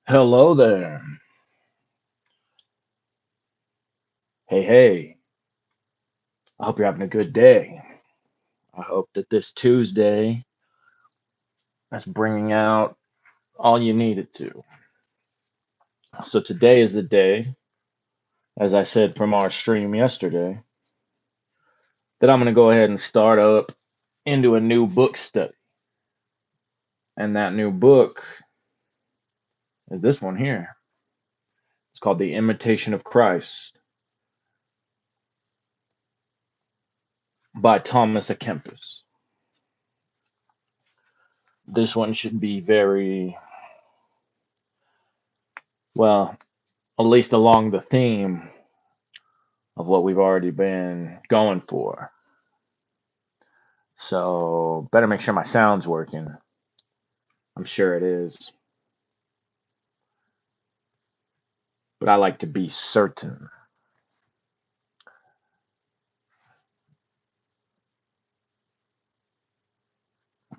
Hello there. Hey, hey. I hope you're having a good day. I hope that this Tuesday is bringing out all you needed to. So, today is the day, as I said from our stream yesterday, that I'm going to go ahead and start up into a new book study. And that new book is this one here. It's called The Imitation of Christ by Thomas A. Kempis. This one should be very, well, at least along the theme of what we've already been going for. So better make sure my sound's working. I'm sure it is, but I like to be certain.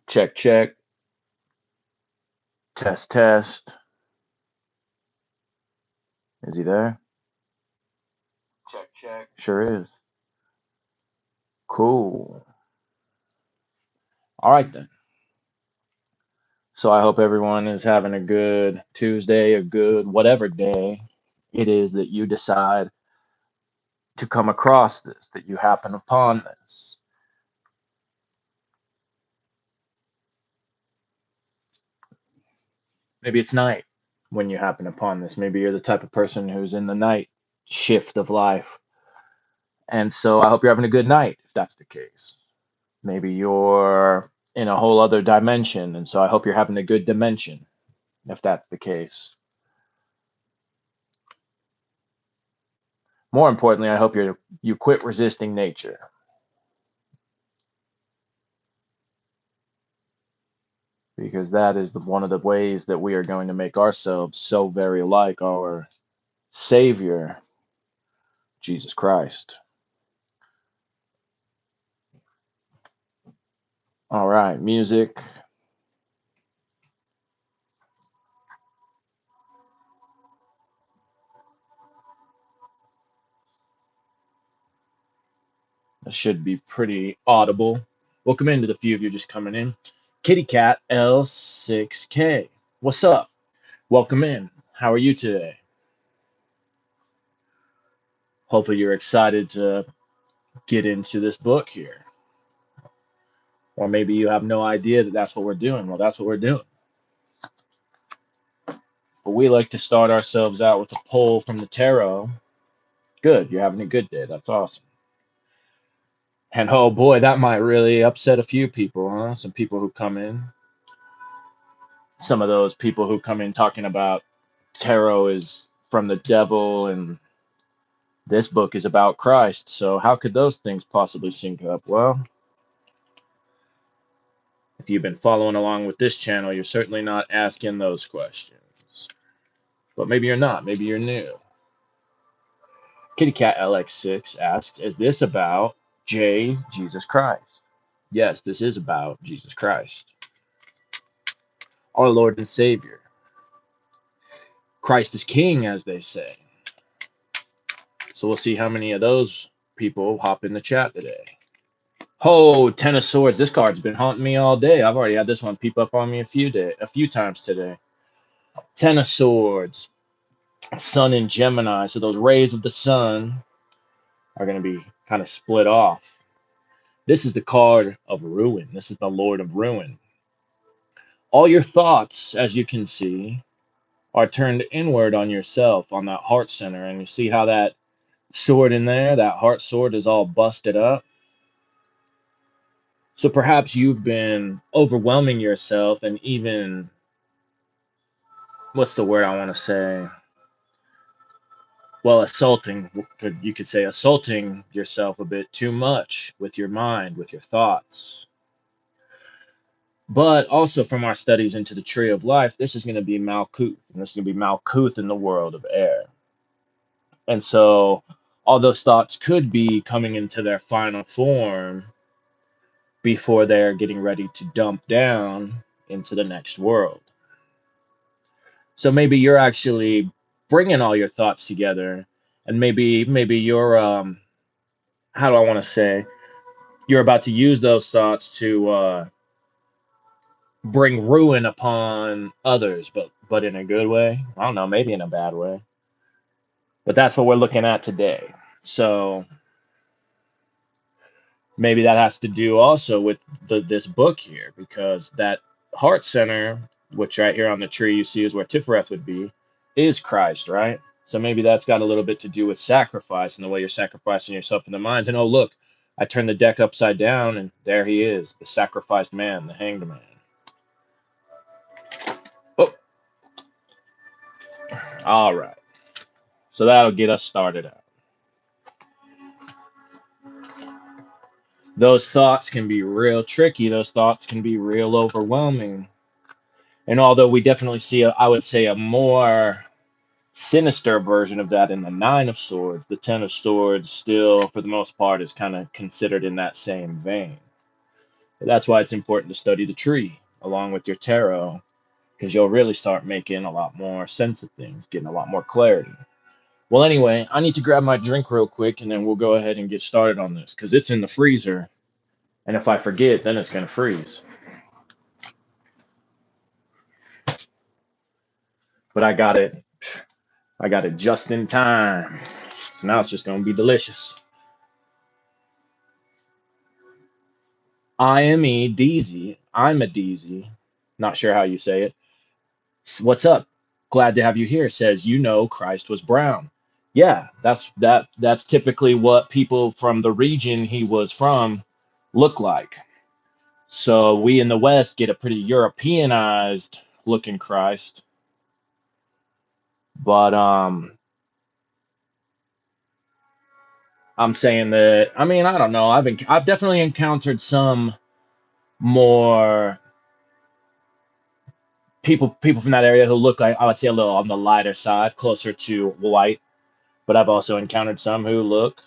Check, check, test, test. Is he there? Check, check. Sure is. Cool. All right then. So I hope everyone is having a good Tuesday, a good whatever day it is that you decide to come across this, that you happen upon this. Maybe it's night when you happen upon this. Maybe you're the type of person who's in the night shift of life. And so I hope you're having a good night if that's the case. Maybe you're in a whole other dimension. And so I hope you're having a good dimension if that's the case. More importantly, I hope you quit resisting nature. Because that is one of the ways that we are going to make ourselves so very like our Savior, Jesus Christ. All right, music. That should be pretty audible. Welcome in to the few of you just coming in. Kitty Cat L6K. What's up? Welcome in. How are you today? Hopefully you're excited to get into this book here. Or maybe you have no idea that that's what we're doing. Well, that's what we're doing. But we like to start ourselves out with a poll from the tarot. Good, you're having a good day. That's awesome. And oh boy, that might really upset a few people, huh? Some people who come in. Some of those people who come in talking about tarot is from the devil and this book is about Christ. So how could those things possibly sync up? Well, if you've been following along with this channel, you're certainly not asking those questions. But maybe you're not. Maybe you're new. Kitty Cat LX6 asks, is this about Jesus Christ? Yes, this is about Jesus Christ, our Lord and Savior. Christ is King, as they say. So we'll see how many of those people hop in the chat today. Oh, Ten of Swords. This card's been haunting me all day. I've already had this one peep up on me a few times today. Ten of Swords. Sun in Gemini. So those rays of the sun are going to be kind of split off. This is the card of ruin. This is the Lord of Ruin. All your thoughts, as you can see, are turned inward on yourself, on that heart center. And you see how that sword in there, that heart sword, is all busted up. So perhaps you've been overwhelming yourself and even, what's the word I want to say? Well, assaulting, you could say assaulting yourself a bit too much with your mind, with your thoughts. But also from our studies into the tree of life, this is going to be Malkuth, and this is going to be Malkuth in the world of air. And so all those thoughts could be coming into their final form before they're getting ready to dump down into the next world. So maybe you're actually bringing all your thoughts together, and maybe you're how do I want to say, you're about to use those thoughts to bring ruin upon others, but in a good way. I don't know, maybe in a bad way. But that's what we're looking at today. So maybe that has to do also with this book here, because that heart center, which right here on the tree you see is where Tiferet would be, is Christ, right? So maybe that's got a little bit to do with sacrifice and the way you're sacrificing yourself in the mind. And oh, look, I turned the deck upside down, and there he is, the sacrificed man, the hanged man. Oh, all right. So that'll get us started out. Those thoughts can be real tricky. Those thoughts can be real overwhelming. And although we definitely see, I would say, a more sinister version of that in the Nine of Swords, the Ten of Swords still, for the most part, is kind of considered in that same vein. But that's why it's important to study the tree along with your tarot, because you'll really start making a lot more sense of things, getting a lot more clarity. Well, anyway, I need to grab my drink real quick, and then we'll go ahead and get started on this, because it's in the freezer. And if I forget, then it's going to freeze. But I got it. I got it just in time. So now it's just going to be delicious. I'm a DZ. Not sure how you say it. What's up? Glad to have you here. Says, you know, Christ was brown. Yeah, that's typically what people from the region he was from look like. So we in the West get a pretty Europeanized looking Christ. But I'm saying that, I mean, I don't know. I've definitely encountered some more people from that area who look like, I would say, a little on the lighter side, closer to white. But I've also encountered some who look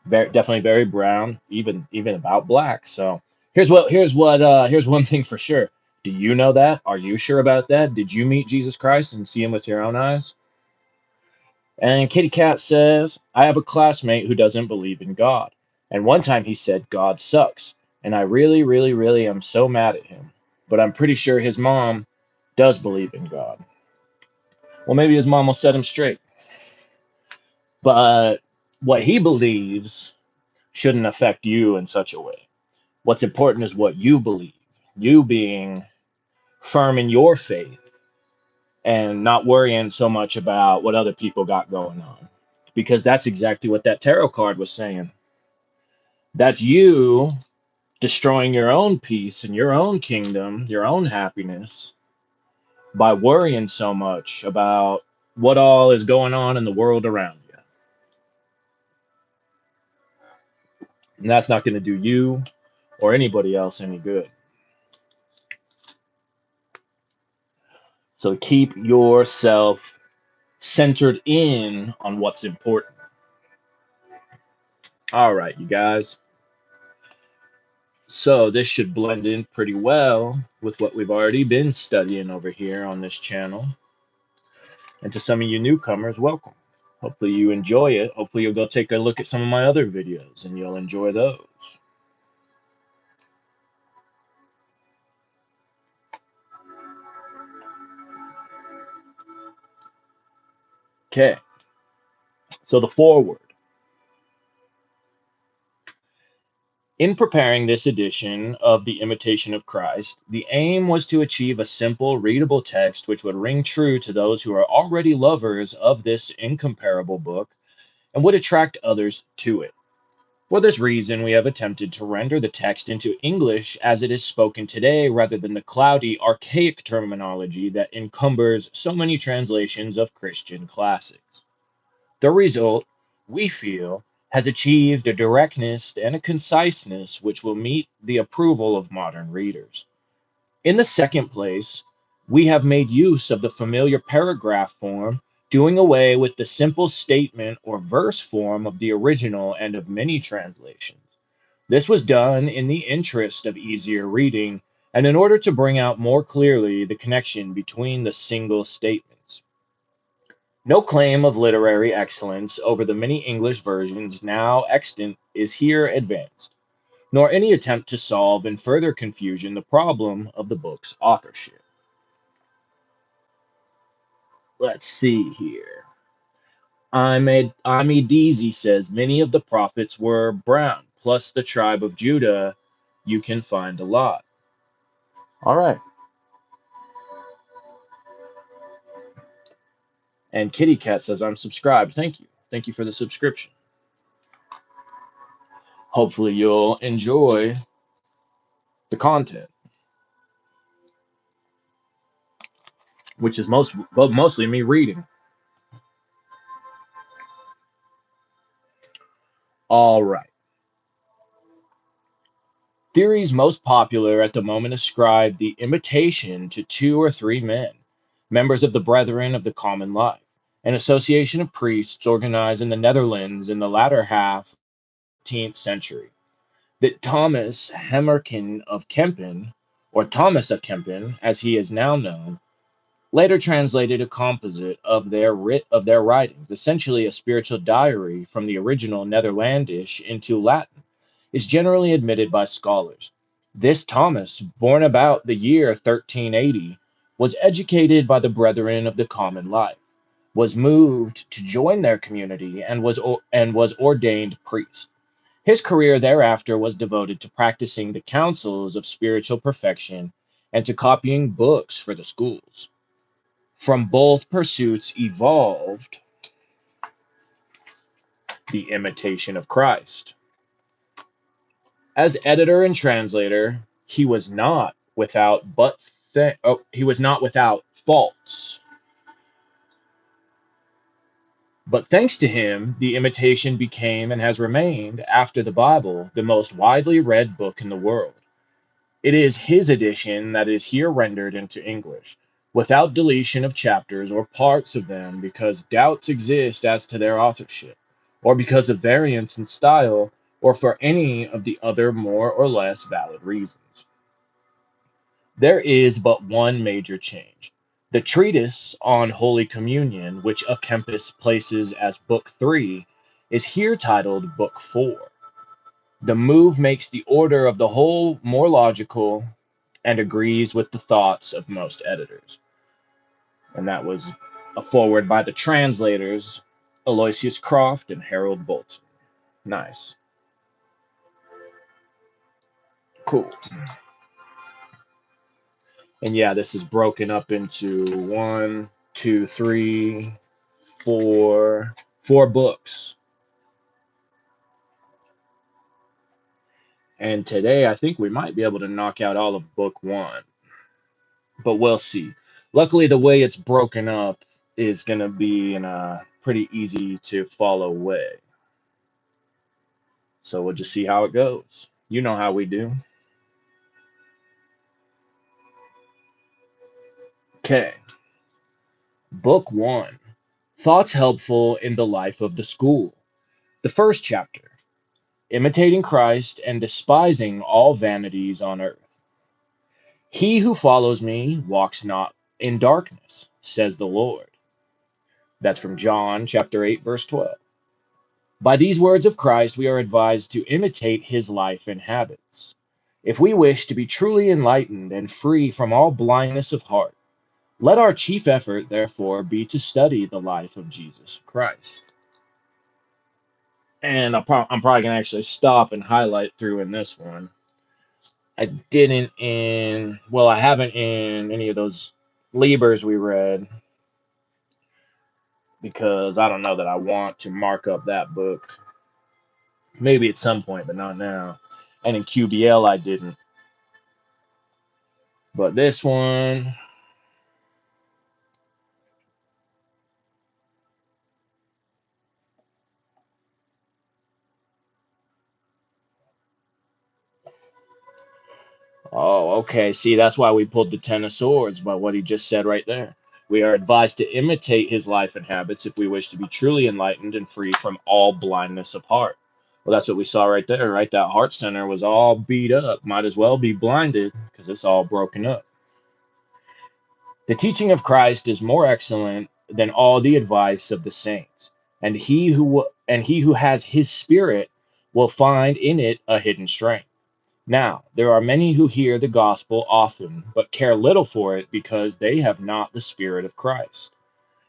definitely very brown, even about black. So here's one thing for sure. Do you know that? Are you sure about that? Did you meet Jesus Christ and see him with your own eyes? And Kitty Cat says, I have a classmate who doesn't believe in God. And one time he said, God sucks. And I really, really, really am so mad at him. But I'm pretty sure his mom does believe in God. Well, maybe his mom will set him straight. But what he believes shouldn't affect you in such a way. What's important is what you believe. You being firm in your faith and not worrying so much about what other people got going on. Because that's exactly what that tarot card was saying. That's you destroying your own peace and your own kingdom, your own happiness, by worrying so much about what all is going on in the world around you. And that's not going to do you or anybody else any good. So keep yourself centered in on what's important. All right, you guys. So this should blend in pretty well with what we've already been studying over here on this channel. And to some of you newcomers, welcome. Hopefully you enjoy it. Hopefully you'll go take a look at some of my other videos and you'll enjoy those. Okay, so the foreword. In preparing this edition of the Imitation of Christ, the aim was to achieve a simple, readable text which would ring true to those who are already lovers of this incomparable book and would attract others to it. For this reason, we have attempted to render the text into English as it is spoken today rather than the cloudy, archaic terminology that encumbers so many translations of Christian classics. The result, we feel, has achieved a directness and a conciseness which will meet the approval of modern readers. In the second place, we have made use of the familiar paragraph form, doing away with the simple statement or verse form of the original and of many translations. This was done in the interest of easier reading and in order to bring out more clearly the connection between the single statements. No claim of literary excellence over the many English versions now extant is here advanced, nor any attempt to solve in further confusion the problem of the book's authorship. Let's see here. Deezy says many of the prophets were brown, plus the tribe of Judah. You can find a lot. All right. And Kitty Cat says, I'm subscribed. Thank you. Thank you for the subscription. Hopefully, you'll enjoy the content, which is mostly me reading. All right. Theories most popular at the moment ascribe the imitation to two or three men, members of the Brethren of the Common Life, an association of priests organized in the Netherlands in the latter half of the 15th century. That Thomas Hemmerkin of Kempen, or Thomas of Kempen, as he is now known, later translated a composite of their writings, essentially a spiritual diary from the original Netherlandish into Latin, is generally admitted by scholars. This Thomas, born about the year 1380, was educated by the Brethren of the Common Life, was moved to join their community, and was ordained priest. His career thereafter was devoted to practicing the counsels of spiritual perfection and to copying books for the schools. From both pursuits evolved the Imitation of Christ. As editor and translator, he was not without he was not without faults. But thanks to him, the Imitation became and has remained, after the Bible, the most widely read book in the world. It is his edition that is here rendered into English, without deletion of chapters or parts of them because doubts exist as to their authorship, or because of variance in style, or for any of the other more or less valid reasons. There is but one major change. The treatise on Holy Communion, which a Kempis places as Book 3, is here titled Book 4. The move makes the order of the whole more logical and agrees with the thoughts of most editors. And that was a foreword by the translators, Aloysius Croft and Harold Bolton. Nice. Cool. And yeah, this is broken up into one, two, three, four books. And today I think we might be able to knock out all of book one, but we'll see. Luckily, the way it's broken up is going to be in a pretty easy to follow way. So we'll just see how it goes. You know how we do. Okay. Book one. Thoughts helpful in the life of the school. The first chapter. Imitating Christ and despising all vanities on earth. He who follows me walks not in darkness, says the Lord. That's from John chapter 8, verse 12. By these words of Christ, we are advised to imitate his life and habits. If we wish to be truly enlightened and free from all blindness of heart, let our chief effort, therefore, be to study the life of Jesus Christ. And I'm probably going to actually stop and highlight through in this one. I haven't in any of those Libers we read because I don't know that I want to mark up that book. Maybe at some point, but not now. And in QBL, I didn't. But this one, oh, okay. See, that's why we pulled the Ten of Swords by what he just said right there. We are advised to imitate his life and habits if we wish to be truly enlightened and free from all blindness of heart. Well, that's what we saw right there, right? That heart center was all beat up. Might as well be blinded because it's all broken up. The teaching of Christ is more excellent than all the advice of the saints. And he who has his spirit will find in it a hidden strength. Now, there are many who hear the gospel often, but care little for it because they have not the Spirit of Christ.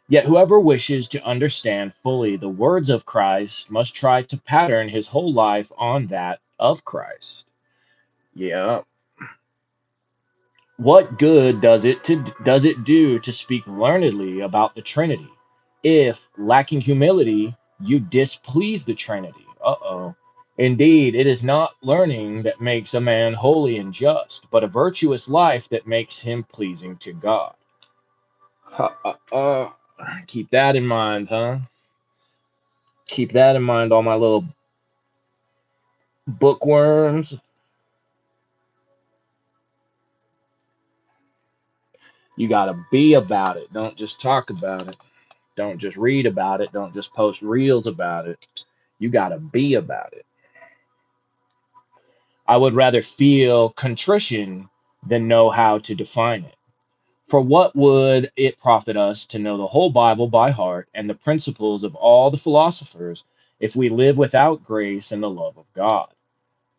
Yet whoever wishes to understand fully the words of Christ must try to pattern his whole life on that of Christ. Yeah. What good does it do to speak learnedly about the Trinity if, lacking humility, you displease the Trinity? Uh-oh. Indeed, it is not learning that makes a man holy and just, but a virtuous life that makes him pleasing to God. Keep that in mind, huh? Keep that in mind, all my little bookworms. You gotta be about it. Don't just talk about it. Don't just read about it. Don't just post reels about it. You gotta be about it. I would rather feel contrition than know how to define it. For what would it profit us to know the whole Bible by heart and the principles of all the philosophers if we live without grace and the love of God?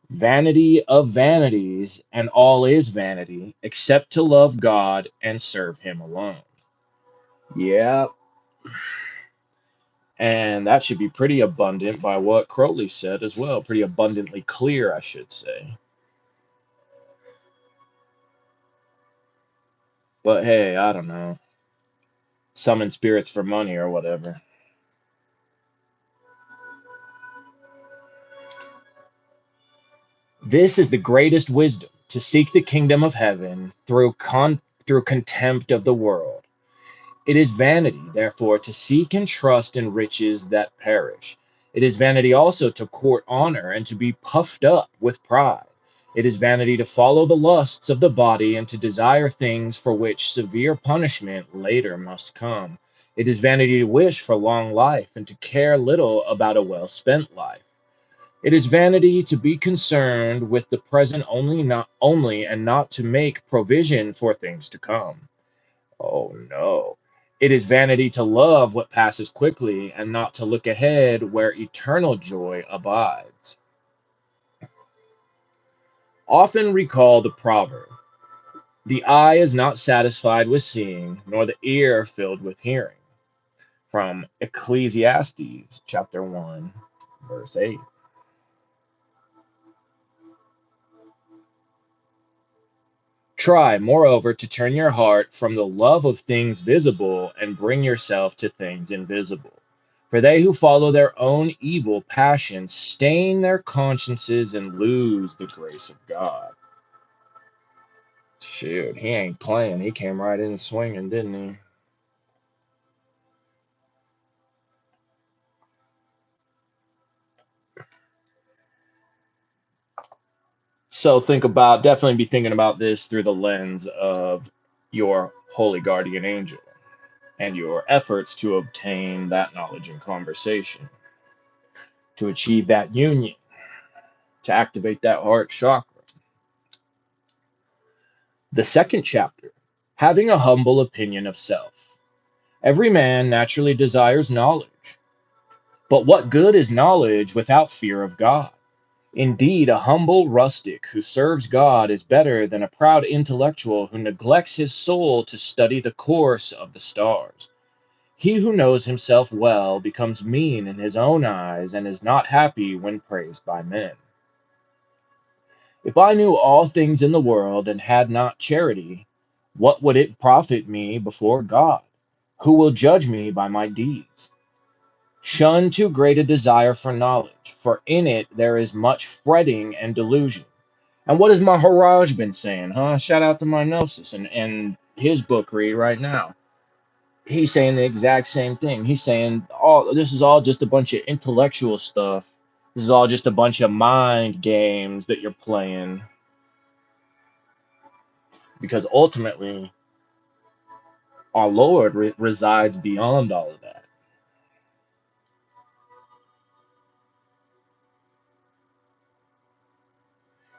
Vanity of vanities, and all is vanity, except to love God and serve Him alone. Yeah, and that should be pretty abundant by what Crowley said as well. Pretty abundantly clear, I should say. But hey, I don't know. Summon spirits for money or whatever. This is the greatest wisdom, to seek the kingdom of heaven through contempt of the world. It is vanity, therefore, to seek and trust in riches that perish. It is vanity also to court honor and to be puffed up with pride. It is vanity to follow the lusts of the body and to desire things for which severe punishment later must come. It is vanity to wish for long life and to care little about a well spent life. It is vanity to be concerned with the present only and not to make provision for things to come. Oh no. It is vanity to love what passes quickly and not to look ahead where eternal joy abides. Often recall the proverb, the eye is not satisfied with seeing, nor the ear filled with hearing, from Ecclesiastes chapter 1, verse 8. Try, moreover, to turn your heart from the love of things visible and bring yourself to things invisible. For they who follow their own evil passions stain their consciences and lose the grace of God. Shoot, he ain't playing. He came right in swinging, didn't he? So definitely be thinking about this through the lens of your holy guardian angel and your efforts to obtain that knowledge and conversation, to achieve that union, to activate that heart chakra. The second chapter, having a humble opinion of self. Every man naturally desires knowledge, but what good is knowledge without fear of God? Indeed, a humble rustic who serves God is better than a proud intellectual who neglects his soul to study the course of the stars. He who knows himself well becomes mean in his own eyes and is not happy when praised by men. If I knew all things in the world and had not charity, what would it profit me before God? Who will judge me by my deeds? Shun too great a desire for knowledge, for in it there is much fretting and delusion. And what has Maharaj been saying, huh? Shout out to my Gnosis and his book read right now. He's saying the exact same thing. He's saying all this is all just a bunch of intellectual stuff. This is all just a bunch of mind games that you're playing. Because ultimately, our Lord resides beyond all of that.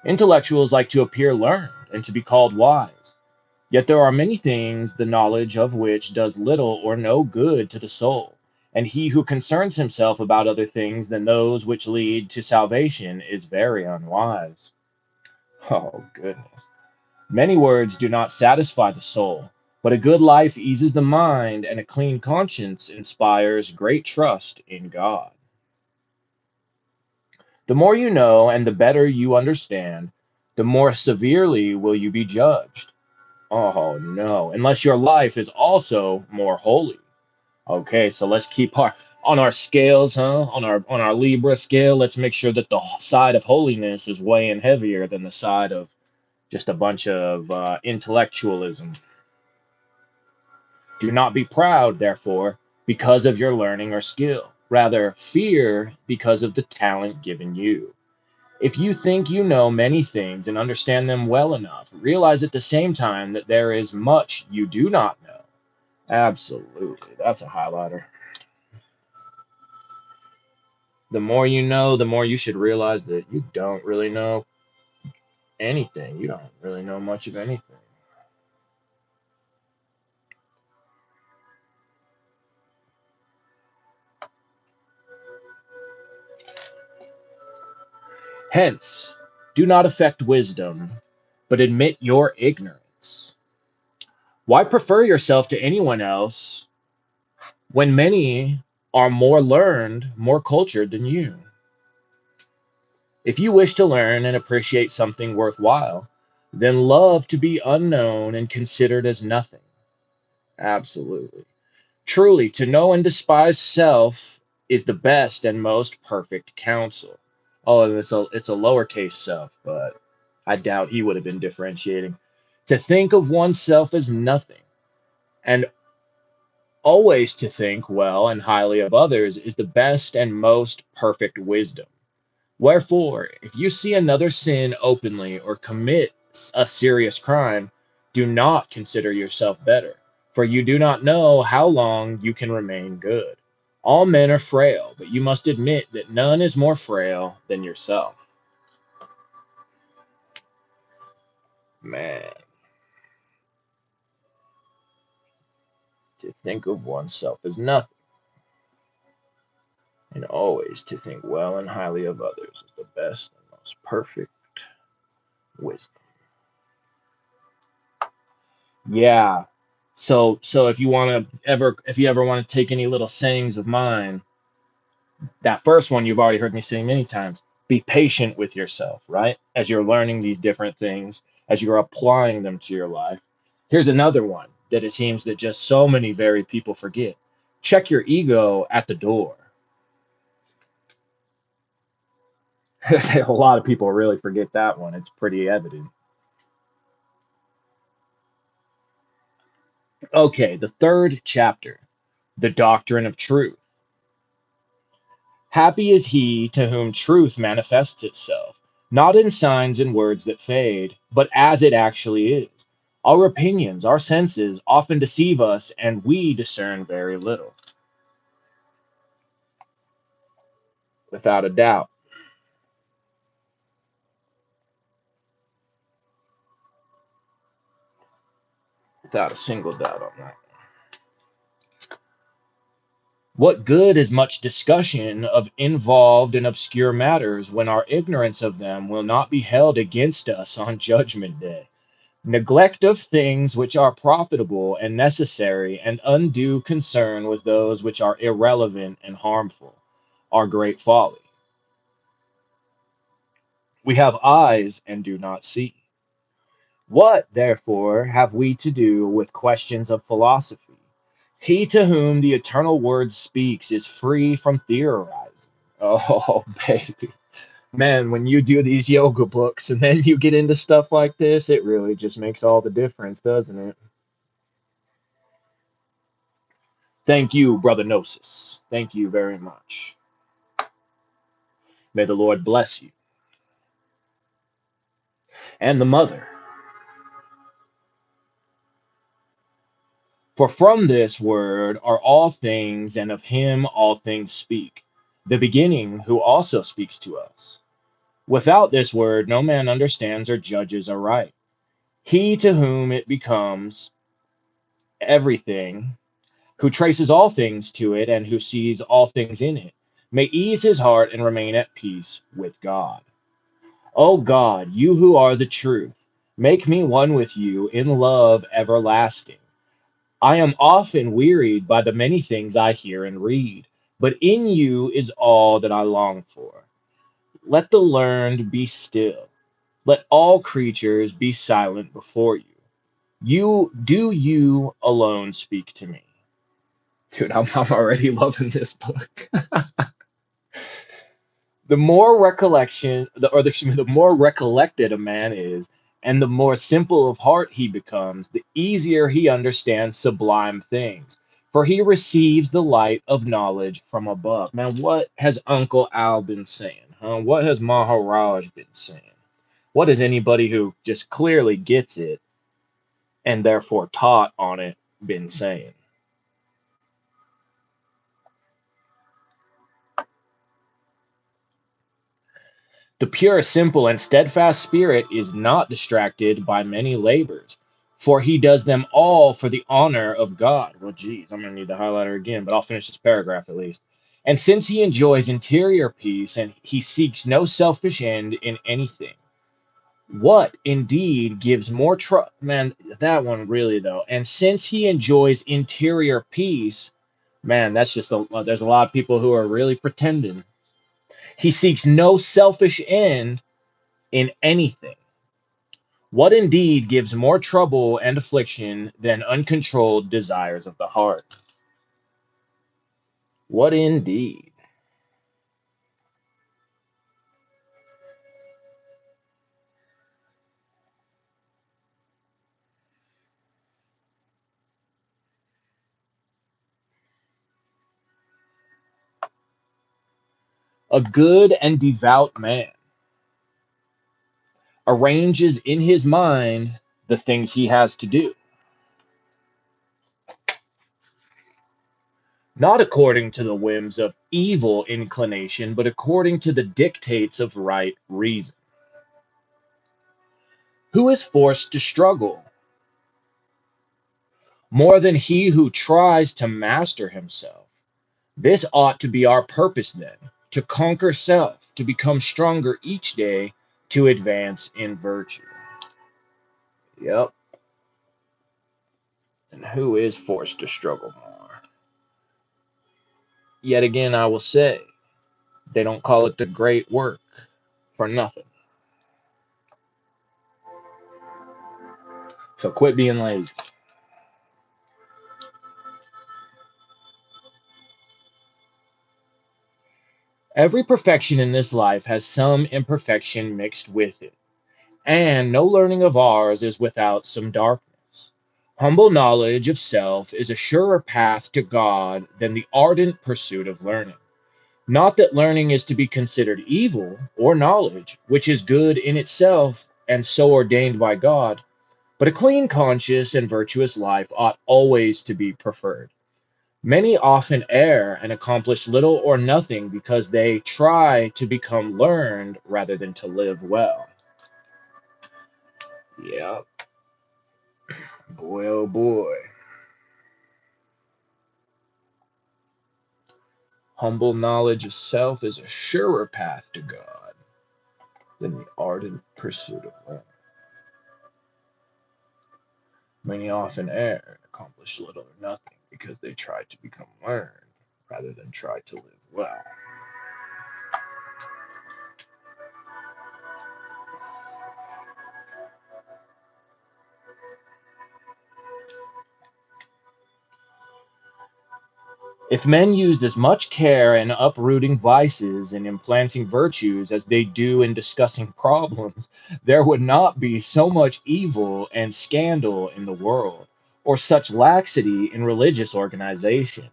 Intellectuals like to appear learned and to be called wise. Yet there are many things the knowledge of which does little or no good to the soul, and he who concerns himself about other things than those which lead to salvation is very unwise. Oh, goodness. Many words do not satisfy the soul, but a good life eases the mind, and a clean conscience inspires great trust in God. The more you know and the better you understand, the more severely will you be judged. Oh no, unless your life is also more holy. Okay, so let's keep our on our scales, huh? On our Libra scale, let's make sure that the side of holiness is weighing heavier than the side of just a bunch of intellectualism. Do not be proud, therefore, because of your learning or skill. Rather, fear because of the talent given you. If you think you know many things and understand them well enough, realize at the same time that there is much you do not know. Absolutely. That's a highlighter. The more you know, the more you should realize that you don't really know anything. You don't really know much of anything. Hence, do not affect wisdom, but admit your ignorance. Why prefer yourself to anyone else when many are more learned, more cultured than you? If you wish to learn and appreciate something worthwhile, then love to be unknown and considered as nothing. Absolutely. Truly, to know and despise self is the best and most perfect counsel. Oh, and it's a lowercase self, but I doubt he would have been differentiating. To think of oneself as nothing, and always to think well and highly of others is the best and most perfect wisdom. Wherefore, if you see another sin openly or commit a serious crime, do not consider yourself better, for you do not know how long you can remain good. All men are frail, but you must admit that none is more frail than yourself. Man, to think of oneself as nothing, and always to think well and highly of others is the best and most perfect wisdom. Yeah. So if you ever want to take any little sayings of mine, that first one you've already heard me say many times. Be patient with yourself, right? As you're learning these different things, as you're applying them to your life. Here's another one that it seems that just so many very people forget. Check your ego at the door. A lot of people really forget that one. It's pretty evident. Okay, the third chapter, the doctrine of truth. Happy is he to whom truth manifests itself, not in signs and words that fade, but as it actually is. Our opinions, our senses often deceive us, and we discern very little. Without a doubt. Without a single doubt on that. What good is much discussion of involved and obscure matters when our ignorance of them will not be held against us on Judgment Day? Neglect of things which are profitable and necessary, and undue concern with those which are irrelevant and harmful, are great folly. We have eyes and do not see. What, therefore, have we to do with questions of philosophy? He to whom the eternal word speaks is free from theorizing. Oh, baby. Man, when you do these yoga books and then you get into stuff like this, it really just makes all the difference, doesn't it? Thank you, Brother Gnosis. Thank you very much. May the Lord bless you. And the mother. For from this word are all things, and of him all things speak. The beginning, who also speaks to us. Without this word, no man understands or judges aright. He to whom it becomes everything, who traces all things to it, and who sees all things in it, may ease his heart and remain at peace with God. O God, you who are the truth, make me one with you in love everlasting. I am often wearied by the many things I hear and read, but in you is all that I long for. Let the learned be still. Let all creatures be silent before you. You alone speak to me. Dude, I'm already loving this book. The more recollection, excuse me, the more recollected a man is, and the more simple of heart he becomes, the easier he understands sublime things. For he receives the light of knowledge from above. Man, what has Uncle Al been saying? Huh? What has Maharaj been saying? What has anybody who just clearly gets it and therefore taught on it been saying? The pure, simple, and steadfast spirit is not distracted by many labors, for he does them all for the honor of God. Well, geez, I'm going to need the highlighter again, but I'll finish this paragraph at least. And since he enjoys interior peace and he seeks no selfish end in anything, what indeed gives more trouble? Man, that one really, though. And since he enjoys interior peace, man, that's just there's a lot of people who are really pretending. He seeks no selfish end in anything. What indeed gives more trouble and affliction than uncontrolled desires of the heart? What indeed? A good and devout man arranges in his mind the things he has to do, not according to the whims of evil inclination, but according to the dictates of right reason. Who is forced to struggle more than he who tries to master himself? This ought to be our purpose then, to conquer self, to become stronger each day, to advance in virtue. Yep. And who is forced to struggle more? Yet again, I will say, they don't call it the great work for nothing. So quit being lazy. Every perfection in this life has some imperfection mixed with it, and no learning of ours is without some darkness. Humble knowledge of self is a surer path to God than the ardent pursuit of learning. Not that learning is to be considered evil, or knowledge, which is good in itself and so ordained by God, but a clean conscience and virtuous life ought always to be preferred. Many often err and accomplish little or nothing because they try to become learned rather than to live well. Yeah, boy, oh boy. Humble knowledge of self is a surer path to God than the ardent pursuit of learning. Many often err and accomplish little or nothing because they try to become learned rather than try to live well. If men used as much care in uprooting vices and implanting virtues as they do in discussing problems, there would not be so much evil and scandal in the world, or such laxity in religious organizations.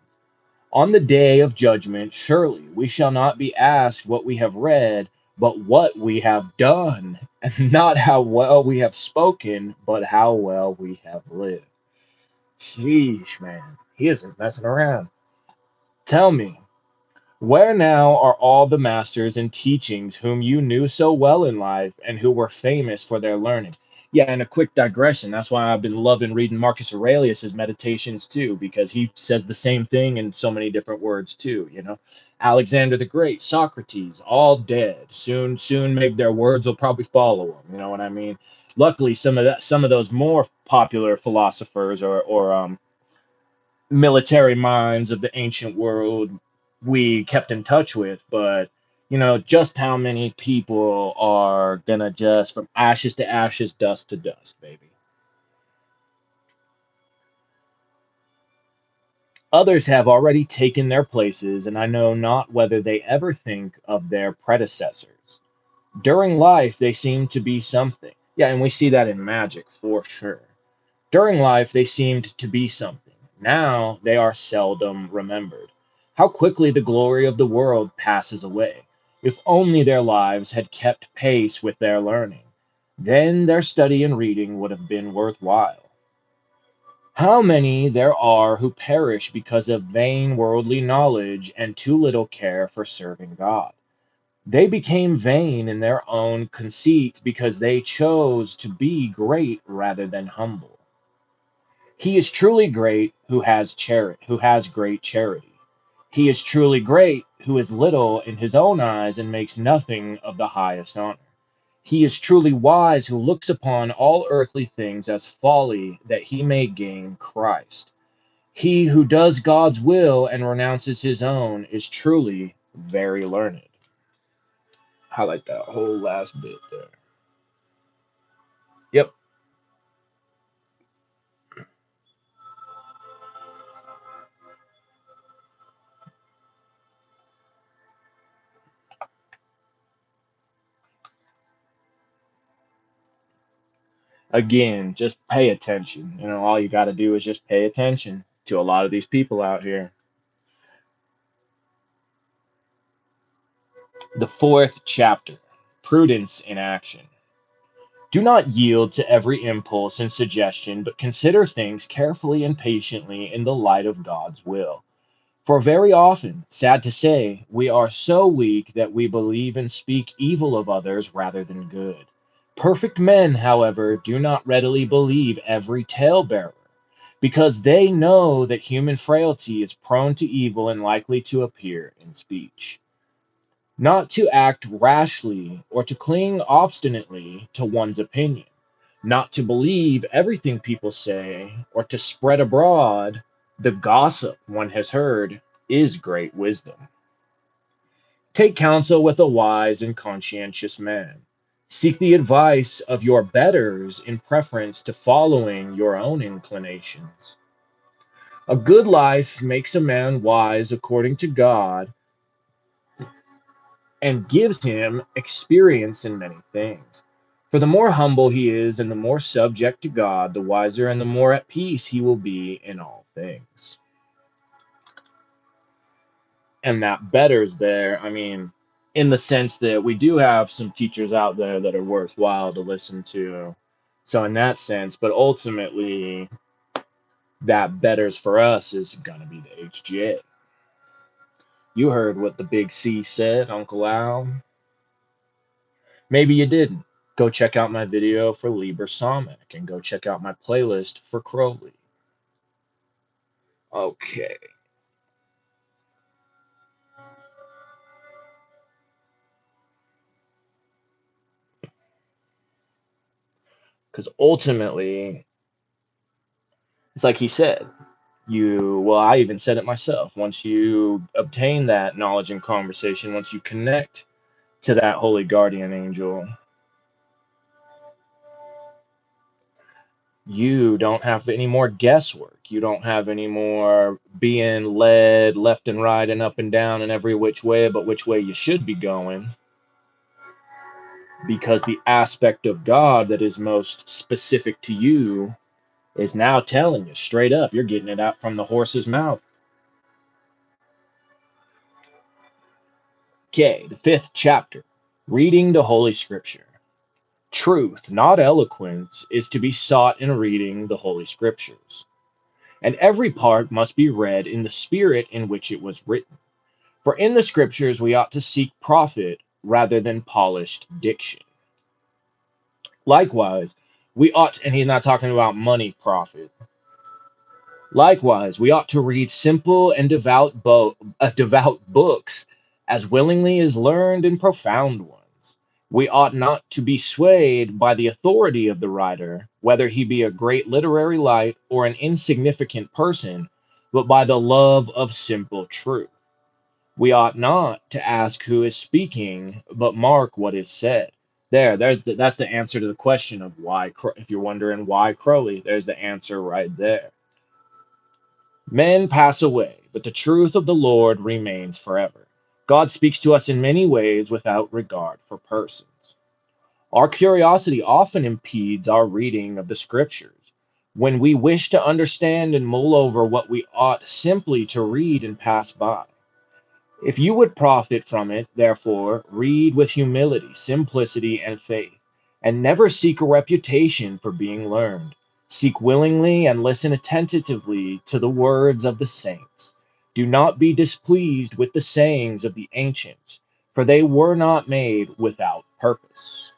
On the day of judgment, surely we shall not be asked what we have read, but what we have done, and not how well we have spoken, but how well we have lived. Sheesh, man, he isn't messing around. Tell me, where now are all the masters and teachings whom you knew so well in life and who were famous for their learning? Yeah, and a quick digression. That's why I've been loving reading Marcus Aurelius's Meditations too, because he says the same thing in so many different words too. Alexander the Great, Socrates, all dead. Soon, maybe their words will probably follow them. You know what I mean? Luckily, some of those more popular philosophers or military minds of the ancient world we kept in touch with, but just how many people are gonna just from ashes to ashes, dust to dust, baby. Others have already taken their places, and I know not whether they ever think of their predecessors. During life, they seem to be something. Yeah, and we see that in magic for sure. During life, they seemed to be something. Now they are seldom remembered. How quickly the glory of the world passes away. If only their lives had kept pace with their learning, then their study and reading would have been worthwhile. How many there are who perish because of vain worldly knowledge and too little care for serving God. They became vain in their own conceit because they chose to be great rather than humble. He is truly great who has great charity. He is truly great who is little in his own eyes and makes nothing of the highest honor. He is truly wise who looks upon all earthly things as folly that he may gain Christ. He who does God's will and renounces his own is truly very learned. Highlight that whole last bit there. Yep. Again, just pay attention. All you got to do is just pay attention to a lot of these people out here. The fourth chapter, Prudence in Action. Do not yield to every impulse and suggestion, but consider things carefully and patiently in the light of God's will. For very often, sad to say, we are so weak that we believe and speak evil of others rather than good. Perfect men, however, do not readily believe every talebearer, because they know that human frailty is prone to evil and likely to appear in speech. Not to act rashly or to cling obstinately to one's opinion, not to believe everything people say or to spread abroad the gossip one has heard is great wisdom. Take counsel with a wise and conscientious man. Seek the advice of your betters in preference to following your own inclinations. A good life makes a man wise according to God and gives him experience in many things. For the more humble he is and the more subject to God, the wiser and the more at peace he will be in all things. And that betters there, I mean, in the sense that we do have some teachers out there that are worthwhile to listen to. So, in that sense, but ultimately, that betters for us is going to be the HGA. You heard what the big C said, Uncle Al. Maybe you didn't. Go check out my video for Liber Sonic and go check out my playlist for Crowley. Okay. Because ultimately, it's like he said, I even said it myself. Once you obtain that knowledge and conversation, once you connect to that holy guardian angel, you don't have any more guesswork. You don't have any more being led left and right and up and down and every which way but which way you should be going, because the aspect of God that is most specific to you is now telling you straight up. You're getting it out from the horse's mouth. Okay, the fifth chapter, reading the Holy Scripture. Truth, not eloquence, is to be sought in reading the Holy Scriptures, and every part must be read in the spirit in which it was written. For in the Scriptures we ought to seek profit rather than polished diction. Likewise, We ought, and he's not talking about money profit. Likewise, we ought to read simple and devout books as willingly as learned and profound ones. We ought not to be swayed by the authority of the writer, whether he be a great literary light or an insignificant person, but by the love of simple truth. We ought not to ask who is speaking, but mark what is said. That's the answer to the question of why. If you're wondering why Crowley, there's the answer right there. Men pass away, but the truth of the Lord remains forever. God speaks to us in many ways without regard for persons. Our curiosity often impedes our reading of the scriptures. When we wish to understand and mull over what we ought simply to read and pass by. If you would profit from it, therefore, read with humility, simplicity, and faith, and never seek a reputation for being learned. Seek willingly and listen attentively to the words of the saints. Do not be displeased with the sayings of the ancients, for they were not made without purpose.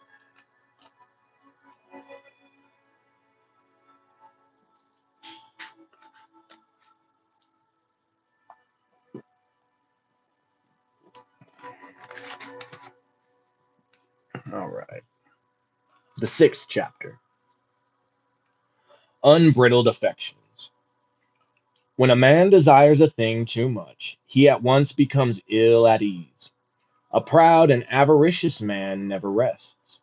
All right. The sixth chapter, Unbridled Affections. When a man desires a thing too much, he at once becomes ill at ease. A proud and avaricious man never rests,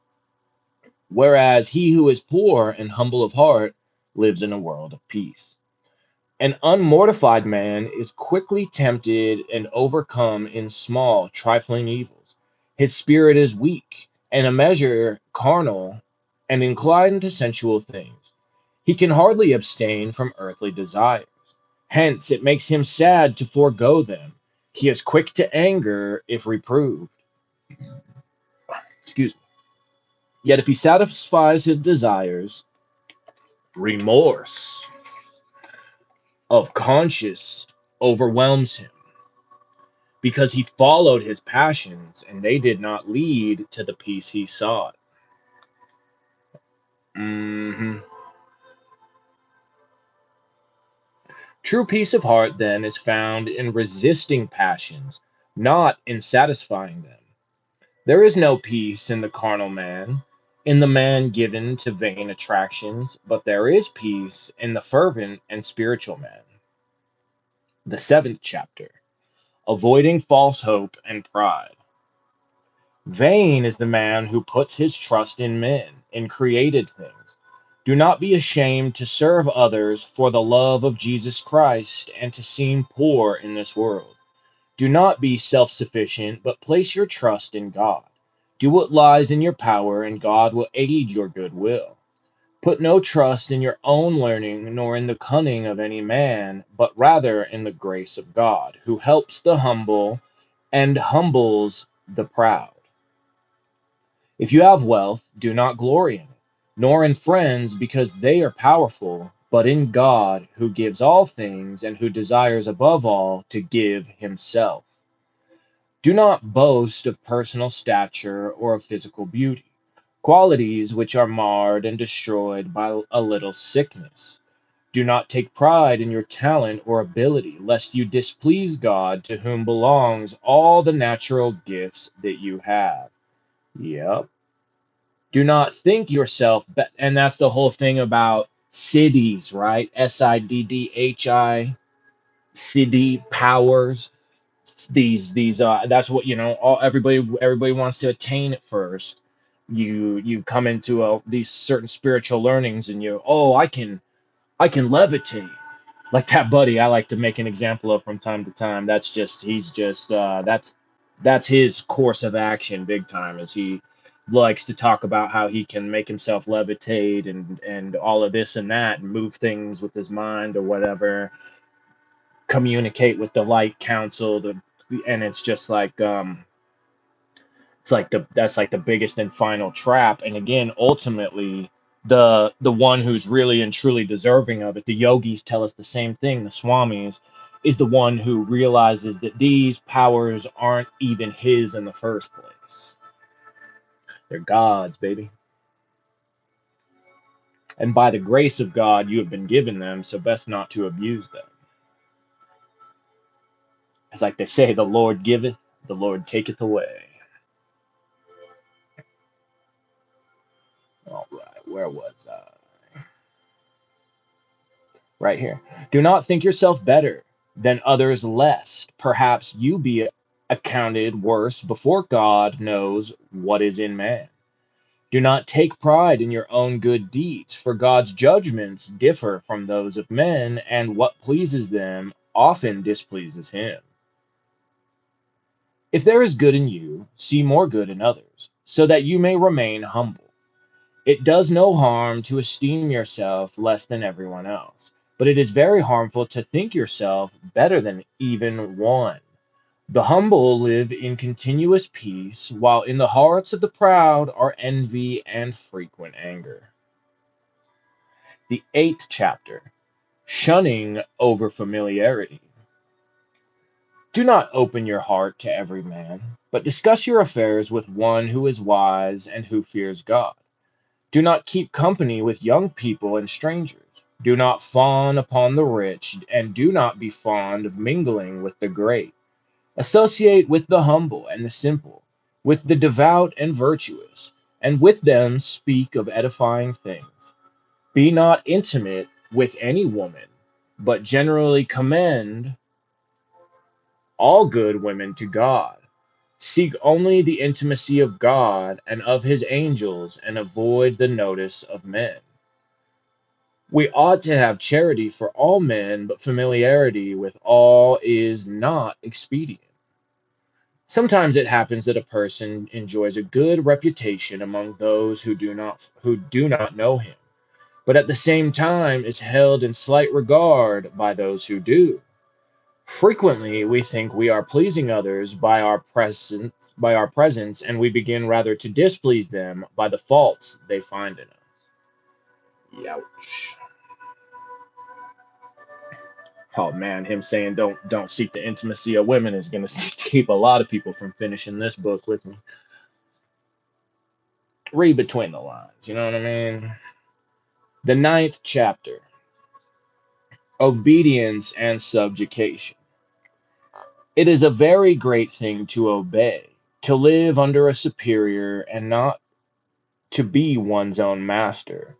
whereas he who is poor and humble of heart lives in a world of peace. An unmortified man is quickly tempted and overcome in small, trifling evils. His spirit is weak, and a measure carnal, and inclined to sensual things. He can hardly abstain from earthly desires. Hence, it makes him sad to forego them. He is quick to anger if reproved. Excuse me. Yet if he satisfies his desires, remorse of conscience overwhelms him because he followed his passions and they did not lead to the peace he sought. Mhm. True peace of heart, then, is found in resisting passions, not in satisfying them. There is no peace in the carnal man, in the man given to vain attractions, but there is peace in the fervent and spiritual man. The seventh chapter, Avoiding false hope and pride. Vain is the man who puts his trust in men, in created things. Do not be ashamed to serve others for the love of Jesus Christ and to seem poor in this world. Do not be self sufficient, but place your trust in God. Do what lies in your power, and God will aid your good will. Put no trust in your own learning, nor in the cunning of any man, but rather in the grace of God, who helps the humble and humbles the proud. If you have wealth, do not glory in it, nor in friends because they are powerful, but in God, who gives all things and who desires above all to give himself. Do not boast of personal stature or of physical beauty, qualities which are marred and destroyed by a little sickness. Do not take pride in your talent or ability, lest you displease God, to whom belongs all the natural gifts that you have. Yep. Do not think yourself, and that's the whole thing about cities, right? Siddhi, city powers. These that's what everybody wants to attain at first. You come into these certain spiritual learnings, and I can levitate, like that buddy I like to make an example of from time to time. He's just that's his course of action big time, is he likes to talk about how he can make himself levitate and all of this and that and move things with his mind or whatever, communicate with the light council, and it's just like it's like that's like the biggest and final trap. And again, ultimately, the one who's really and truly deserving of it, the yogis tell us the same thing, the swamis, is the one who realizes that these powers aren't even his in the first place. They're God's, baby. and by the grace of God you have been given them, so best not to abuse them. It's like they say, the Lord giveth, the Lord taketh away. All right, where was I? Right here. Do not think yourself better than others, lest perhaps you be accounted worse before God knows what is in man. Do not take pride in your own good deeds, for God's judgments differ from those of men, and what pleases them often displeases him. If there is good in you, see more good in others, so that you may remain humble. It does no harm to esteem yourself less than everyone else, but it is very harmful to think yourself better than even one. The humble live in continuous peace, while in the hearts of the proud are envy and frequent anger. The 8th chapter, shunning over familiarity. Do not open your heart to every man, but discuss your affairs with one who is wise and who fears God. Do not keep company with young people and strangers. Do not fawn upon the rich, and do not be fond of mingling with the great. Associate with the humble and the simple, with the devout and virtuous, and with them speak of edifying things. Be not intimate with any woman, but generally commend all good women to God. Seek only the intimacy of God and of his angels, and avoid the notice of men. We ought to have charity for all men, but familiarity with all is not expedient. Sometimes it happens that a person enjoys a good reputation among those who do not know him, but at the same time is held in slight regard by those who do. Frequently we think we are pleasing others by our presence, and we begin rather to displease them by the faults they find in us. Youch. Oh man, him saying don't seek the intimacy of women is gonna keep a lot of people from finishing this book with me. Read between the lines, you know what I mean? The 9th chapter, obedience and subjugation. It is a very great thing to obey, to live under a superior and not to be one's own master,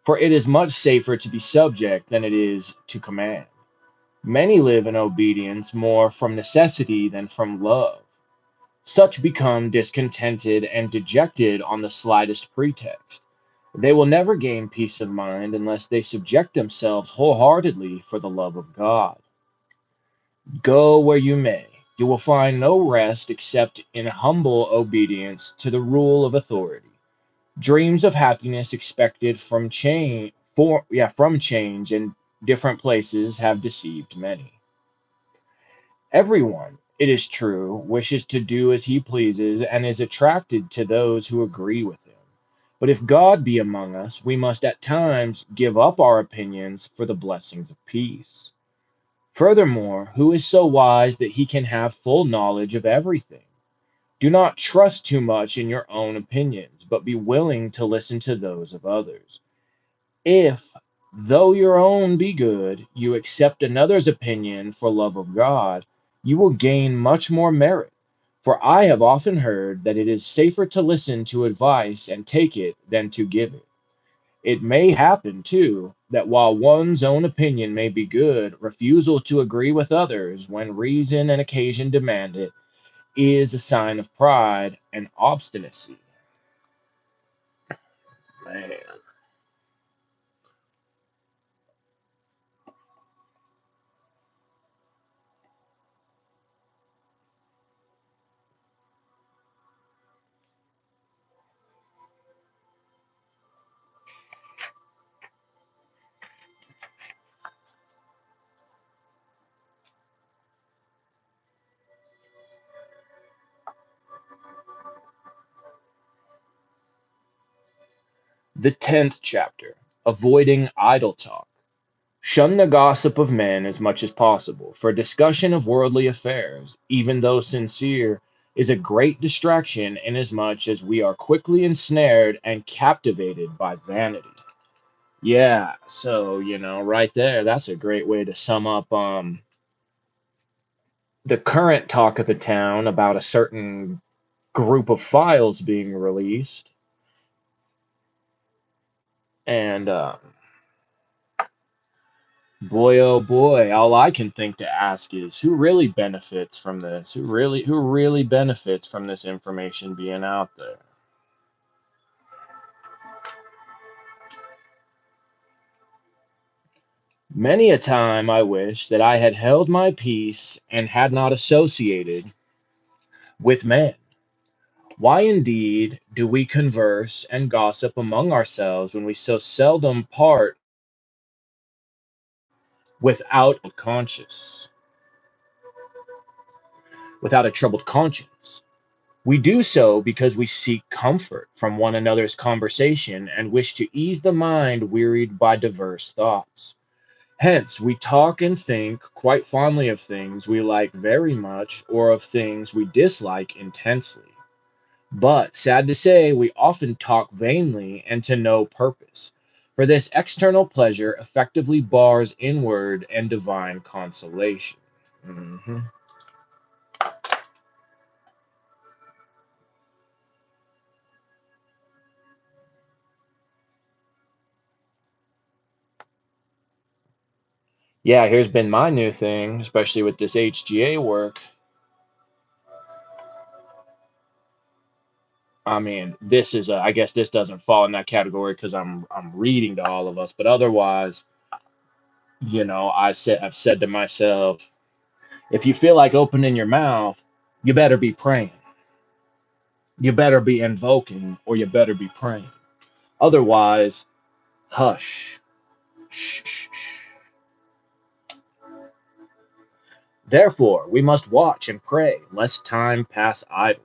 for it is much safer to be subject than it is to command. Many live in obedience more from necessity than from love. Such become discontented and dejected on the slightest pretext. They will never gain peace of mind unless they subject themselves wholeheartedly for the love of God. Go where you may, you will find no rest except in humble obedience to the rule of authority. Dreams of happiness expected from change and different places have deceived many. Everyone, it is true, wishes to do as he pleases and is attracted to those who agree with him. But if God be among us, we must at times give up our opinions for the blessings of peace. Furthermore, who is so wise that he can have full knowledge of everything? Do not trust too much in your own opinions, but be willing to listen to those of others. If, though your own be good, you accept another's opinion for love of God, you will gain much more merit. For I have often heard that it is safer to listen to advice and take it than to give it. It may happen, too, that while one's own opinion may be good, refusal to agree with others when reason and occasion demand it is a sign of pride and obstinacy. Man. The 10th chapter, avoiding idle talk. Shun the gossip of men as much as possible, for discussion of worldly affairs, even though sincere, is a great distraction inasmuch as we are quickly ensnared and captivated by vanity. Yeah, so, right there, that's a great way to sum up the current talk of the town about a certain group of files being released. And boy, oh boy, all I can think to ask is who really benefits from this? Who really benefits from this information being out there? Many a time I wish that I had held my peace and had not associated with men. Why indeed do we converse and gossip among ourselves when we so seldom part without a conscience, without a troubled conscience? We do so because we seek comfort from one another's conversation and wish to ease the mind wearied by diverse thoughts. Hence, we talk and think quite fondly of things we like very much or of things we dislike intensely. But, sad to say, we often talk vainly and to no purpose, for this external pleasure effectively bars inward and divine consolation. Mhm. Yeah, here's been my new thing, especially with this HGA work. I mean, I guess this doesn't fall in that category because I'm reading to all of us, but otherwise, I've said to myself, if you feel like opening your mouth, you better be praying. You better be invoking or you better be praying. Otherwise, hush. Shh, shh, shh. Therefore, we must watch and pray lest time pass idly.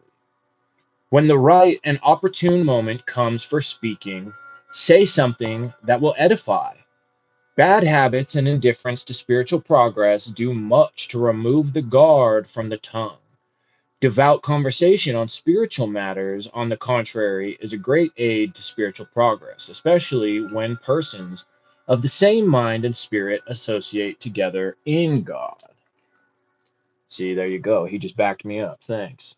When the right and opportune moment comes for speaking, say something that will edify. Bad habits and indifference to spiritual progress do much to remove the guard from the tongue. Devout conversation on spiritual matters, on the contrary, is a great aid to spiritual progress, especially when persons of the same mind and spirit associate together in God. See, there you go. He just backed me up. Thanks.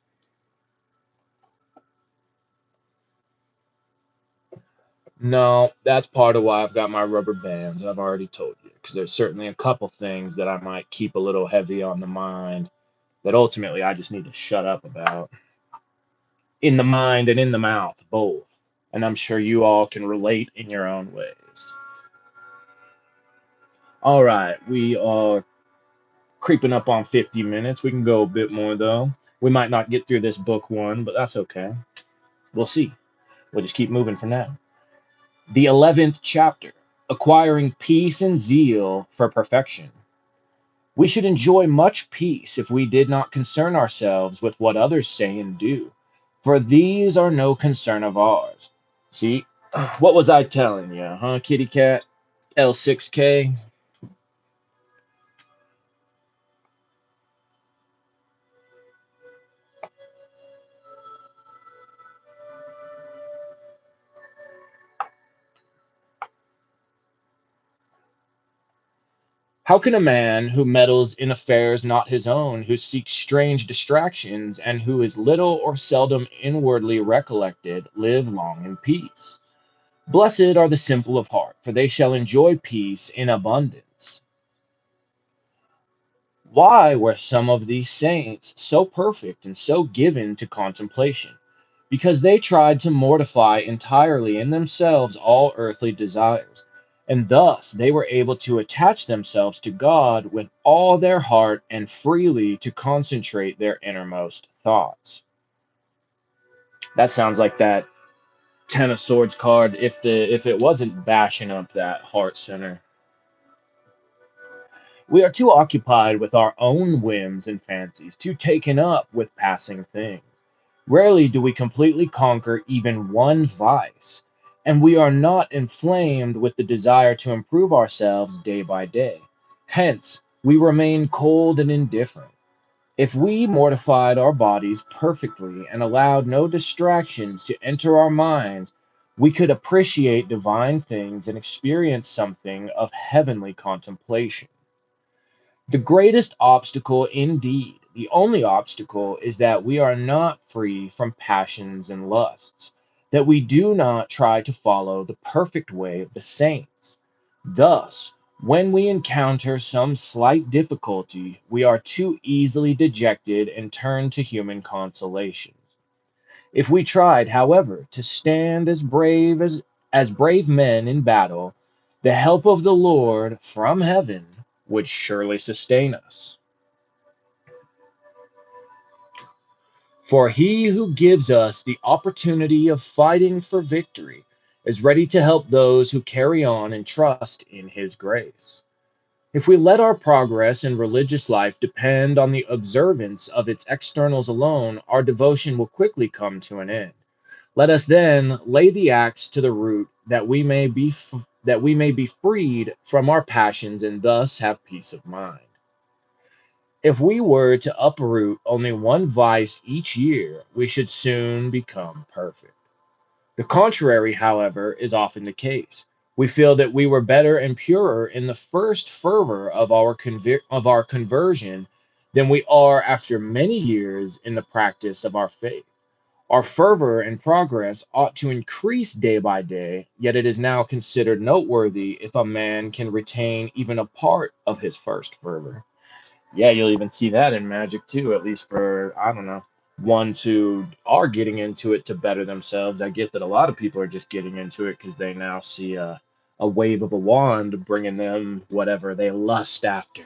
No, that's part of why I've got my rubber bands. I've already told you, because there's certainly a couple things that I might keep a little heavy on the mind that ultimately I just need to shut up about. In the mind and in the mouth, both. And I'm sure you all can relate in your own ways. All right, we are creeping up on 50 minutes. We can go a bit more though. We might not get through this book one, but that's okay. We'll see. We'll just keep moving for now. The 11th chapter, Acquiring Peace and Zeal for Perfection. We should enjoy much peace if we did not concern ourselves with what others say and do, for these are no concern of ours. See, what was I telling you, huh, kitty cat? L6K? How can a man who meddles in affairs not his own, who seeks strange distractions, and who is little or seldom inwardly recollected, live long in peace? Blessed are the simple of heart, for they shall enjoy peace in abundance. Why were some of these saints so perfect and so given to contemplation? Because they tried to mortify entirely in themselves all earthly desires, and thus they were able to attach themselves to God with all their heart and freely to concentrate their innermost thoughts. That sounds like that Ten of Swords card if it wasn't bashing up that heart center. We are too occupied with our own whims and fancies, too taken up with passing things. Rarely do we completely conquer even one vice, and we are not inflamed with the desire to improve ourselves day by day. Hence, we remain cold and indifferent. If we mortified our bodies perfectly and allowed no distractions to enter our minds, we could appreciate divine things and experience something of heavenly contemplation. The greatest obstacle, indeed, the only obstacle, is that we are not free from passions and lusts, that we do not try to follow the perfect way of the saints. Thus, when we encounter some slight difficulty, we are too easily dejected and turn to human consolations. If we tried, however, to stand as brave men in battle, the help of the Lord from heaven would surely sustain us. For he who gives us the opportunity of fighting for victory is ready to help those who carry on and trust in his grace. If we let our progress in religious life depend on the observance of its externals alone, our devotion will quickly come to an end. Let us then lay the axe to the root that we may be freed from our passions and thus have peace of mind. If we were to uproot only one vice each year, we should soon become perfect. The contrary, however, is often the case. We feel that we were better and purer in the first fervor of our conversion than we are after many years in the practice of our faith. Our fervor and progress ought to increase day by day, yet it is now considered noteworthy if a man can retain even a part of his first fervor. Yeah, you'll even see that in Magic too, at least for, I don't know, ones who are getting into it to better themselves. I get that a lot of people are just getting into it because they now see a wave of a wand bringing them whatever they lust after,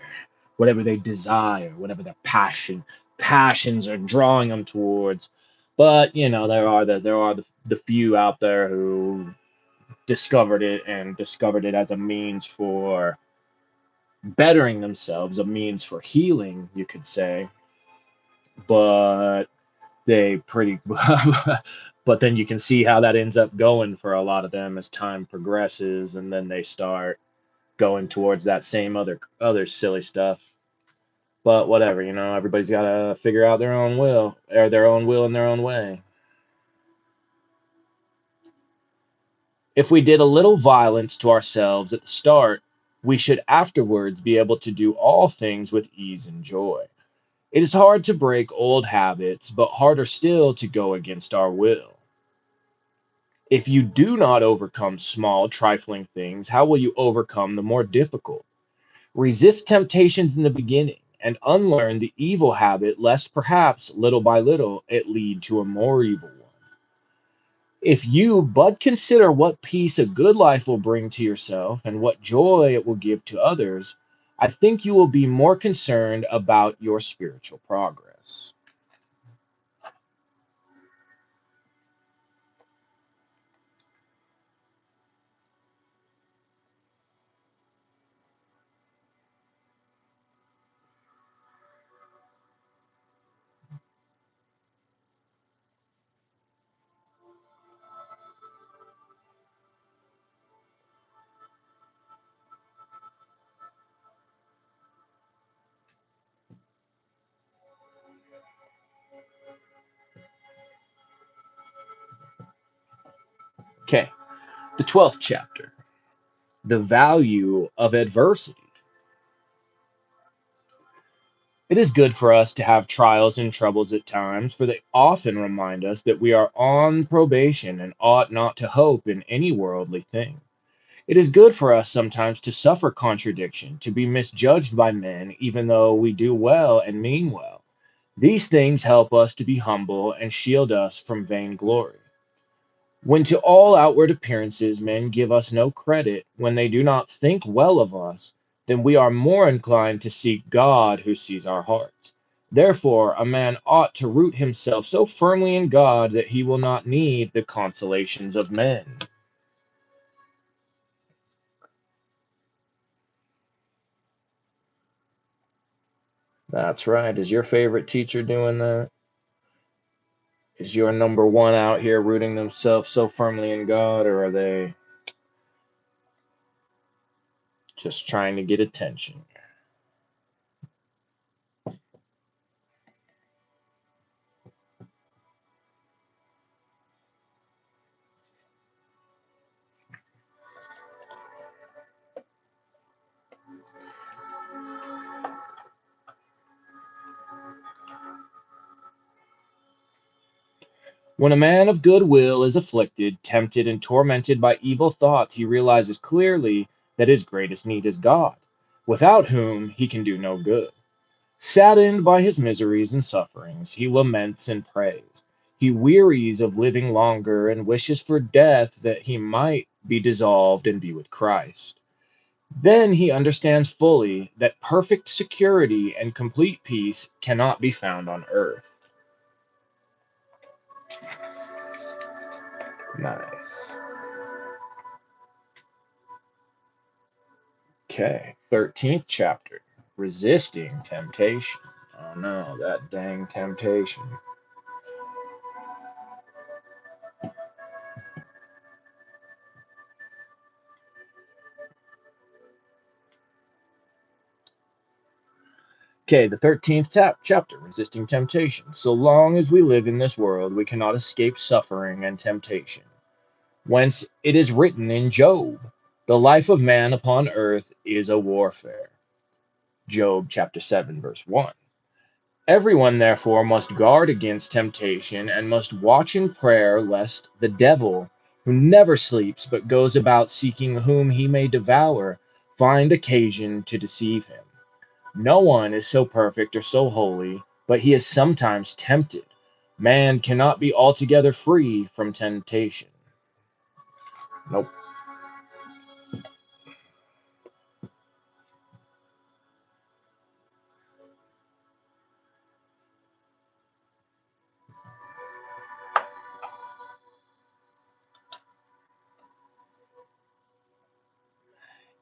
whatever they desire, whatever their passions are drawing them towards. But you know, there are the few out there who discovered it and discovered it as a means for bettering themselves, a means for healing, you could say. But they pretty, but then you can see how that ends up going for a lot of them as time progresses, and then they start going towards that same other silly stuff. But whatever, everybody's got to figure out their own will, or their own will in their own way. If we did a little violence to ourselves at the start, we should afterwards be able to do all things with ease and joy. It is hard to break old habits, but harder still to go against our will. If you do not overcome small, trifling things, how will you overcome the more difficult? Resist temptations in the beginning and unlearn the evil habit, lest perhaps little by little it lead to a more evil one. If you but consider what peace a good life will bring to yourself and what joy it will give to others, I think you will be more concerned about your spiritual progress. Okay, the 12th chapter, the value of adversity. It is good for us to have trials and troubles at times, for they often remind us that we are on probation and ought not to hope in any worldly thing. It is good for us sometimes to suffer contradiction, to be misjudged by men, even though we do well and mean well. These things help us to be humble and shield us from vainglory. When to all outward appearances men give us no credit, when they do not think well of us, then we are more inclined to seek God who sees our hearts. Therefore, a man ought to root himself so firmly in God that he will not need the consolations of men. That's right. Is your favorite teacher doing that? Is your number one out here rooting themselves so firmly in God, or are they just trying to get attention? When a man of good will is afflicted, tempted, and tormented by evil thoughts, he realizes clearly that his greatest need is God, without whom he can do no good. Saddened by his miseries and sufferings, he laments and prays. He wearies of living longer and wishes for death that he might be dissolved and be with Christ. Then he understands fully that perfect security and complete peace cannot be found on earth. Nice. Okay, 13th chapter, resisting temptation. Oh no, that dang temptation. Okay, the 13th chapter, resisting temptation. So long as we live in this world, we cannot escape suffering and temptation. Whence it is written in Job, the life of man upon earth is a warfare. Job chapter 7, verse 1. Everyone, therefore, must guard against temptation and must watch in prayer lest the devil, who never sleeps but goes about seeking whom he may devour, find occasion to deceive him. No one is so perfect or so holy, but he is sometimes tempted. Man cannot be altogether free from temptation. Nope.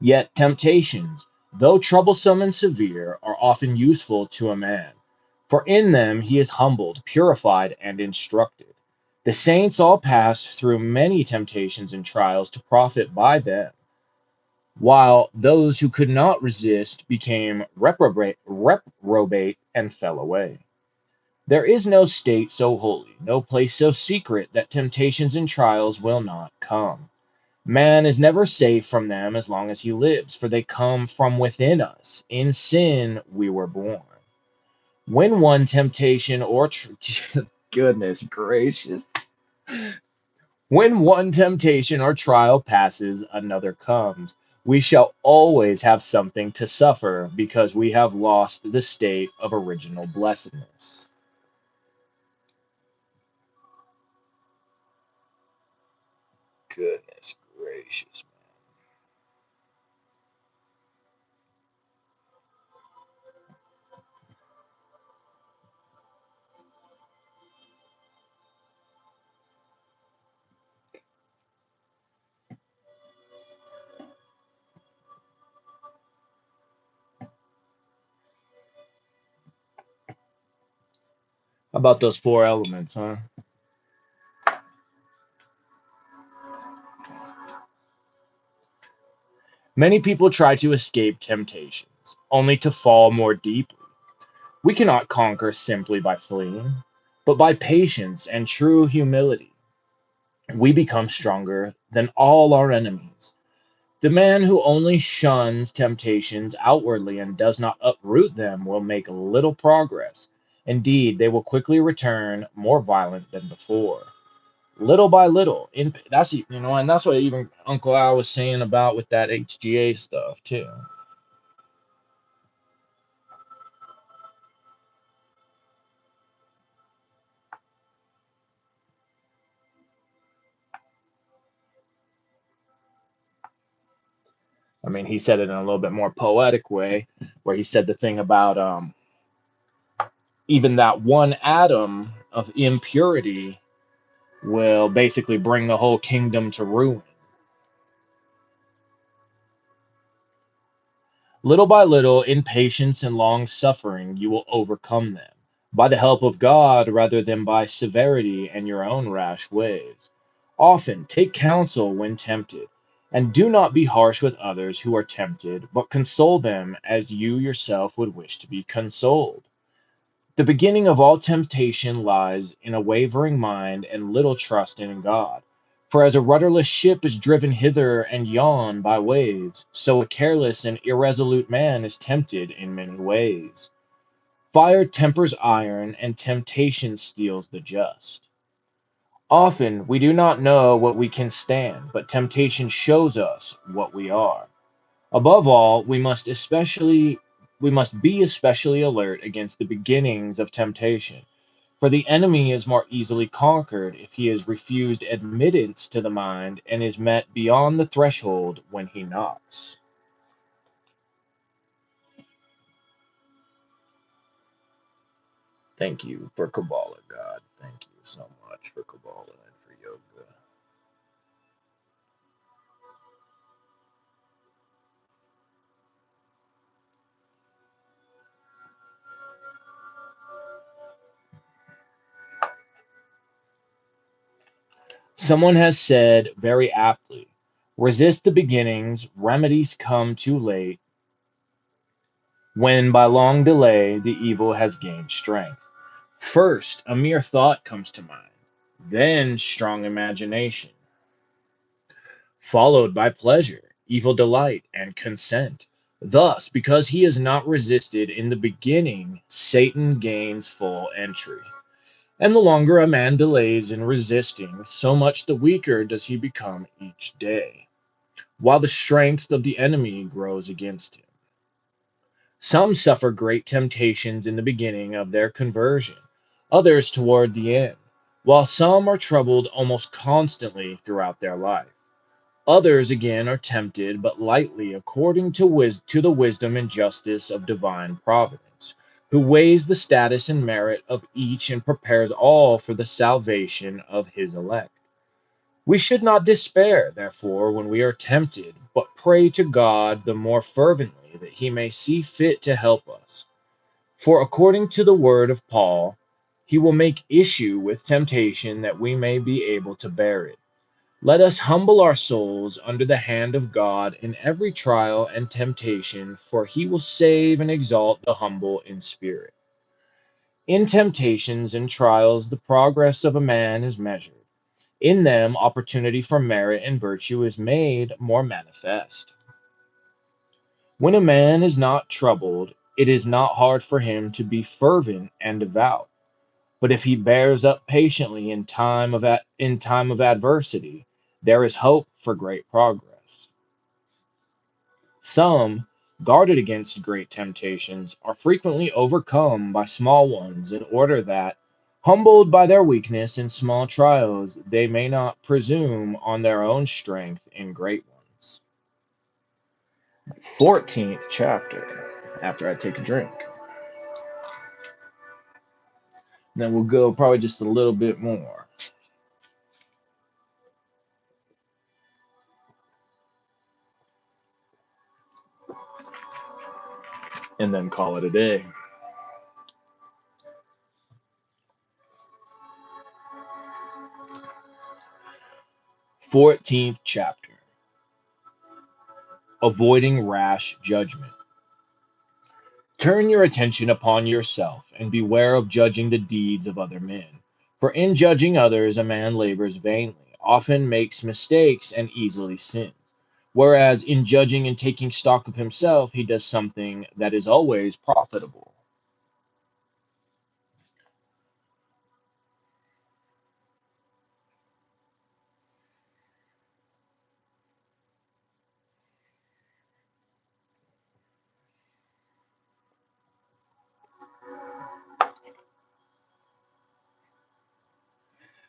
Yet temptations, though troublesome and severe, are often useful to a man, for in them he is humbled, purified, and instructed. The saints all passed through many temptations and trials to profit by them, while those who could not resist became reprobate and fell away. There is no state so holy, no place so secret that temptations and trials will not come. Man is never safe from them as long as he lives, for they come from within us. In sin we were born. When one temptation or goodness gracious. When one temptation or trial passes, another comes. We shall always have something to suffer because we have lost the state of original blessedness. Goodness gracious. How about those four elements, huh? Many people try to escape temptations, only to fall more deeply. We cannot conquer simply by fleeing, but by patience and true humility. We become stronger than all our enemies. The man who only shuns temptations outwardly and does not uproot them will make little progress. Indeed, they will quickly return more violent than before. Little by little, and that's what even Uncle Al was saying about with that HGA stuff too. I mean, he said it in a little bit more poetic way, where he said the thing about even that one atom of impurity will basically bring the whole kingdom to ruin. Little by little, in patience and long suffering, you will overcome them, by the help of God rather than by severity and your own rash ways. Often take counsel when tempted, and do not be harsh with others who are tempted, but console them as you yourself would wish to be consoled. The beginning of all temptation lies in a wavering mind and little trust in God. For as a rudderless ship is driven hither and yon by waves, so a careless and irresolute man is tempted in many ways. Fire tempers iron, and temptation steals the just. Often we do not know what we can stand, but temptation shows us what we are. Above all, we must be especially alert against the beginnings of temptation, for the enemy is more easily conquered if he is refused admittance to the mind and is met beyond the threshold when he knocks. Thank you for Kabbalah, God. Thank you so much for Kabbalah and for yoga. Someone has said very aptly, resist the beginnings, remedies come too late, when by long delay the evil has gained strength. First, a mere thought comes to mind, then strong imagination, followed by pleasure, evil delight, and consent. Thus, because he is not resisted in the beginning, Satan gains full entry. And the longer a man delays in resisting, so much the weaker does he become each day, while the strength of the enemy grows against him. Some suffer great temptations in the beginning of their conversion, others toward the end, while some are troubled almost constantly throughout their life. Others again are tempted but lightly according to the wisdom and justice of divine providence, who weighs the status and merit of each and prepares all for the salvation of his elect. We should not despair, therefore, when we are tempted, but pray to God the more fervently that he may see fit to help us. For according to the word of Paul, he will make issue with temptation that we may be able to bear it. Let us humble our souls under the hand of God in every trial and temptation, for he will save and exalt the humble in spirit. In temptations and trials, the progress of a man is measured. In them, opportunity for merit and virtue is made more manifest. When a man is not troubled, it is not hard for him to be fervent and devout. But if he bears up patiently in time of adversity, there is hope for great progress. Some, guarded against great temptations, are frequently overcome by small ones in order that, humbled by their weakness in small trials, they may not presume on their own strength in great ones. 14th chapter, after I take a drink. Then we'll go probably just a little bit more. And then call it a day. 14th chapter, avoiding rash judgment. Turn your attention upon yourself and beware of judging the deeds of other men. For in judging others, a man labors vainly, often makes mistakes, and easily sins. Whereas in judging and taking stock of himself, he does something that is always profitable.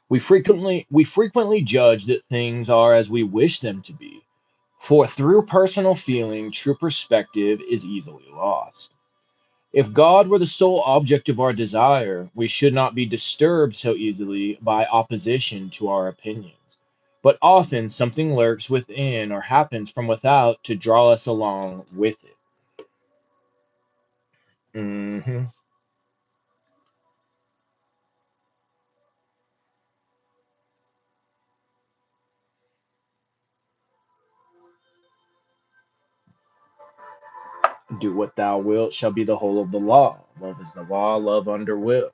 We frequently judge that things are as we wish them to be, for through personal feeling, true perspective is easily lost. If God were the sole object of our desire, we should not be disturbed so easily by opposition to our opinions. But often something lurks within or happens from without to draw us along with it. hmm Do what thou wilt shall be the whole of the law. Love is the law, love under will.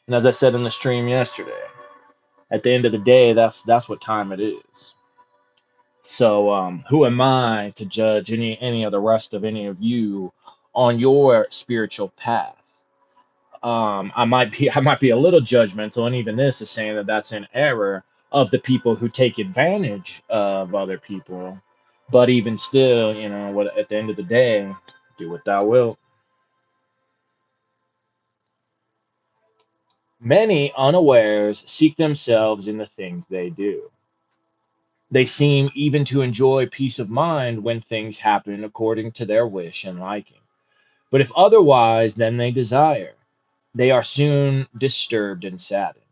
And as I said in the stream yesterday, at the end of the day, that's what time it is. So who am I to judge any of the rest of any of you on your spiritual path? I might be a little judgmental, and even this is saying that that's an error of the people who take advantage of other people. But even still, what at the end of the day, do what thou wilt. Many unawares seek themselves in the things they do. They seem even to enjoy peace of mind when things happen according to their wish and liking. But if otherwise than they desire, they are soon disturbed and saddened.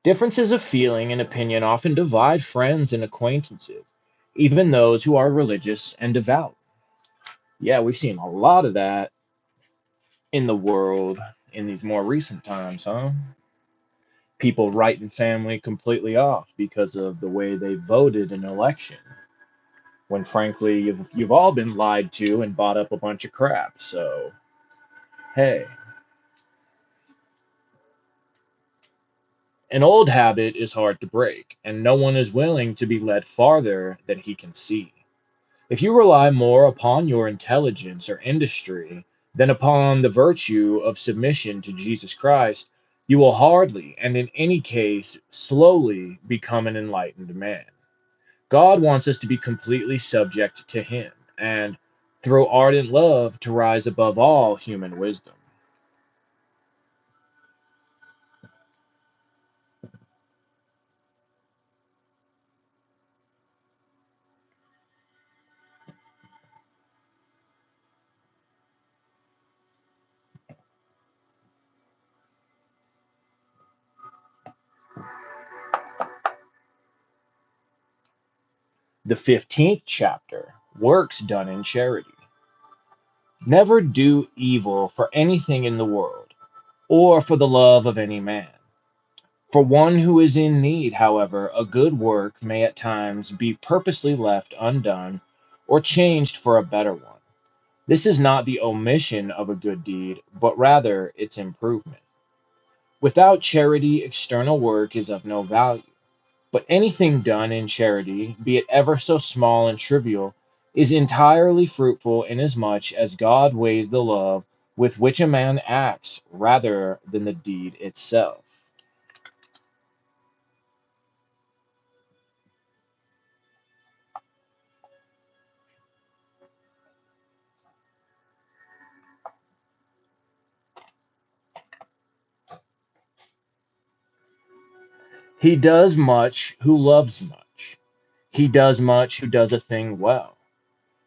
Differences of feeling and opinion often divide friends and acquaintances, even those who are religious and devout. Yeah, we've seen a lot of that in the world in these more recent times, huh? People writing family completely off because of the way they voted in an election. When frankly, you've all been lied to and bought up a bunch of crap. So, hey, an old habit is hard to break, and no one is willing to be led farther than he can see. If you rely more upon your intelligence or industry than upon the virtue of submission to Jesus Christ, you will hardly, and in any case, slowly become an enlightened man. God wants us to be completely subject to Him, and through ardent love to rise above all human wisdom. The 15th chapter, Works Done in Charity. Never do evil for anything in the world, or for the love of any man. For one who is in need, however, a good work may at times be purposely left undone or changed for a better one. This is not the omission of a good deed, but rather its improvement. Without charity, external work is of no value. But anything done in charity, be it ever so small and trivial, is entirely fruitful inasmuch as God weighs the love with which a man acts rather than the deed itself. He does much who loves much. He does much who does a thing well.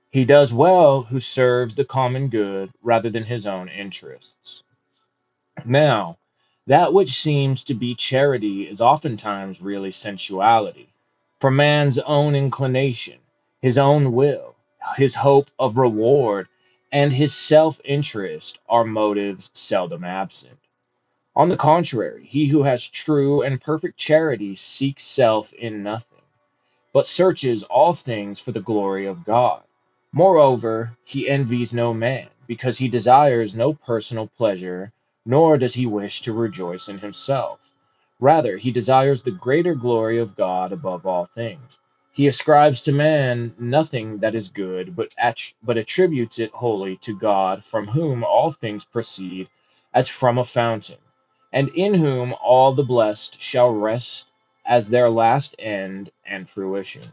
He does well who serves the common good rather than his own interests. Now, that which seems to be charity is oftentimes really sensuality. For man's own inclination, his own will, his hope of reward, and his self interest are motives seldom absent. On the contrary, he who has true and perfect charity seeks self in nothing, but searches all things for the glory of God. Moreover, he envies no man, because he desires no personal pleasure, nor does he wish to rejoice in himself. Rather, he desires the greater glory of God above all things. He ascribes to man nothing that is good, but attributes it wholly to God, from whom all things proceed, as from a fountain, and in whom all the blessed shall rest as their last end and fruition.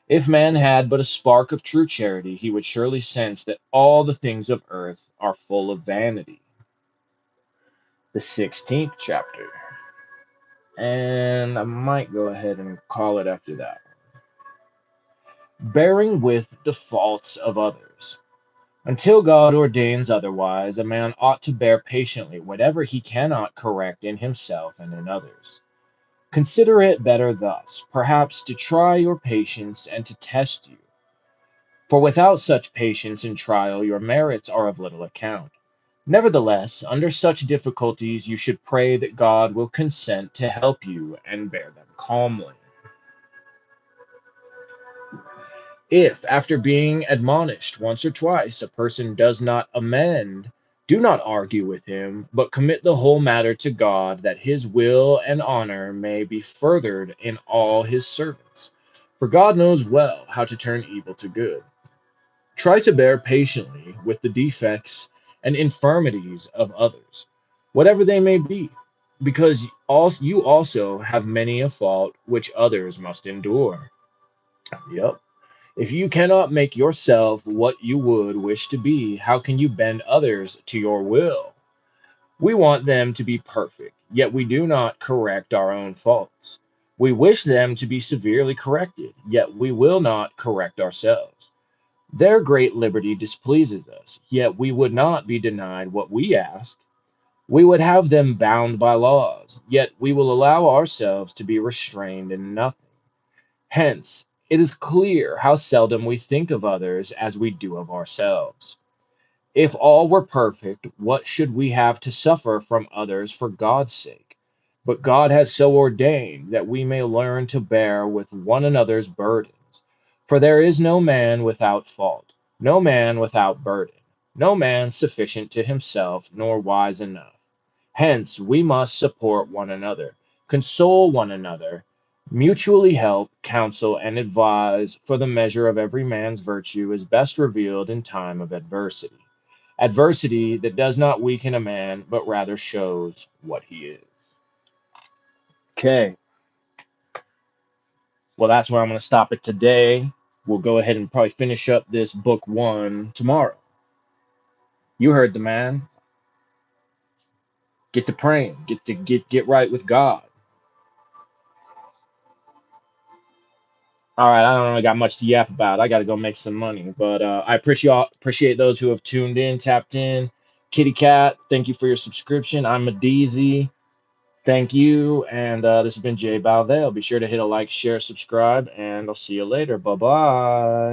If man had but a spark of true charity, he would surely sense that all the things of earth are full of vanity. The 16th chapter. And I might go ahead and call it after that. Bearing with the faults of others. Until God ordains otherwise, a man ought to bear patiently whatever he cannot correct in himself and in others. Consider it better thus, perhaps to try your patience and to test you. For without such patience and trial, your merits are of little account. Nevertheless, under such difficulties, you should pray that God will consent to help you and bear them calmly. If, after being admonished once or twice, a person does not amend, do not argue with him, but commit the whole matter to God, that his will and honor may be furthered in all his servants. For God knows well how to turn evil to good. Try to bear patiently with the defects and infirmities of others, whatever they may be, because you also have many a fault which others must endure. Yep. If you cannot make yourself what you would wish to be, how can you bend others to your will? We want them to be perfect, yet we do not correct our own faults. We wish them to be severely corrected, yet we will not correct ourselves. Their great liberty displeases us, yet we would not be denied what we ask. We would have them bound by laws, yet we will allow ourselves to be restrained in nothing. Hence, it is clear how seldom we think of others as we do of ourselves. If all were perfect, what should we have to suffer from others for God's sake? But God has so ordained that we may learn to bear with one another's burdens. For there is no man without fault, no man without burden, no man sufficient to himself, nor wise enough. Hence, we must support one another, console one another, mutually help, counsel, and advise, for the measure of every man's virtue is best revealed in time of adversity. Adversity that does not weaken a man, but rather shows what he is. Okay, well, that's where I'm going to stop it today. We'll go ahead and probably finish up this book one tomorrow. You heard the man. Get to praying. Get right with God. All right, I don't really got much to yap about. I got to go make some money, but I appreciate those who have tuned in, tapped in. Kitty Cat, thank you for your subscription. I'm a DZ. Thank you, and this has been Jay Balvale. Be sure to hit a like, share, subscribe, and I'll see you later. Bye bye.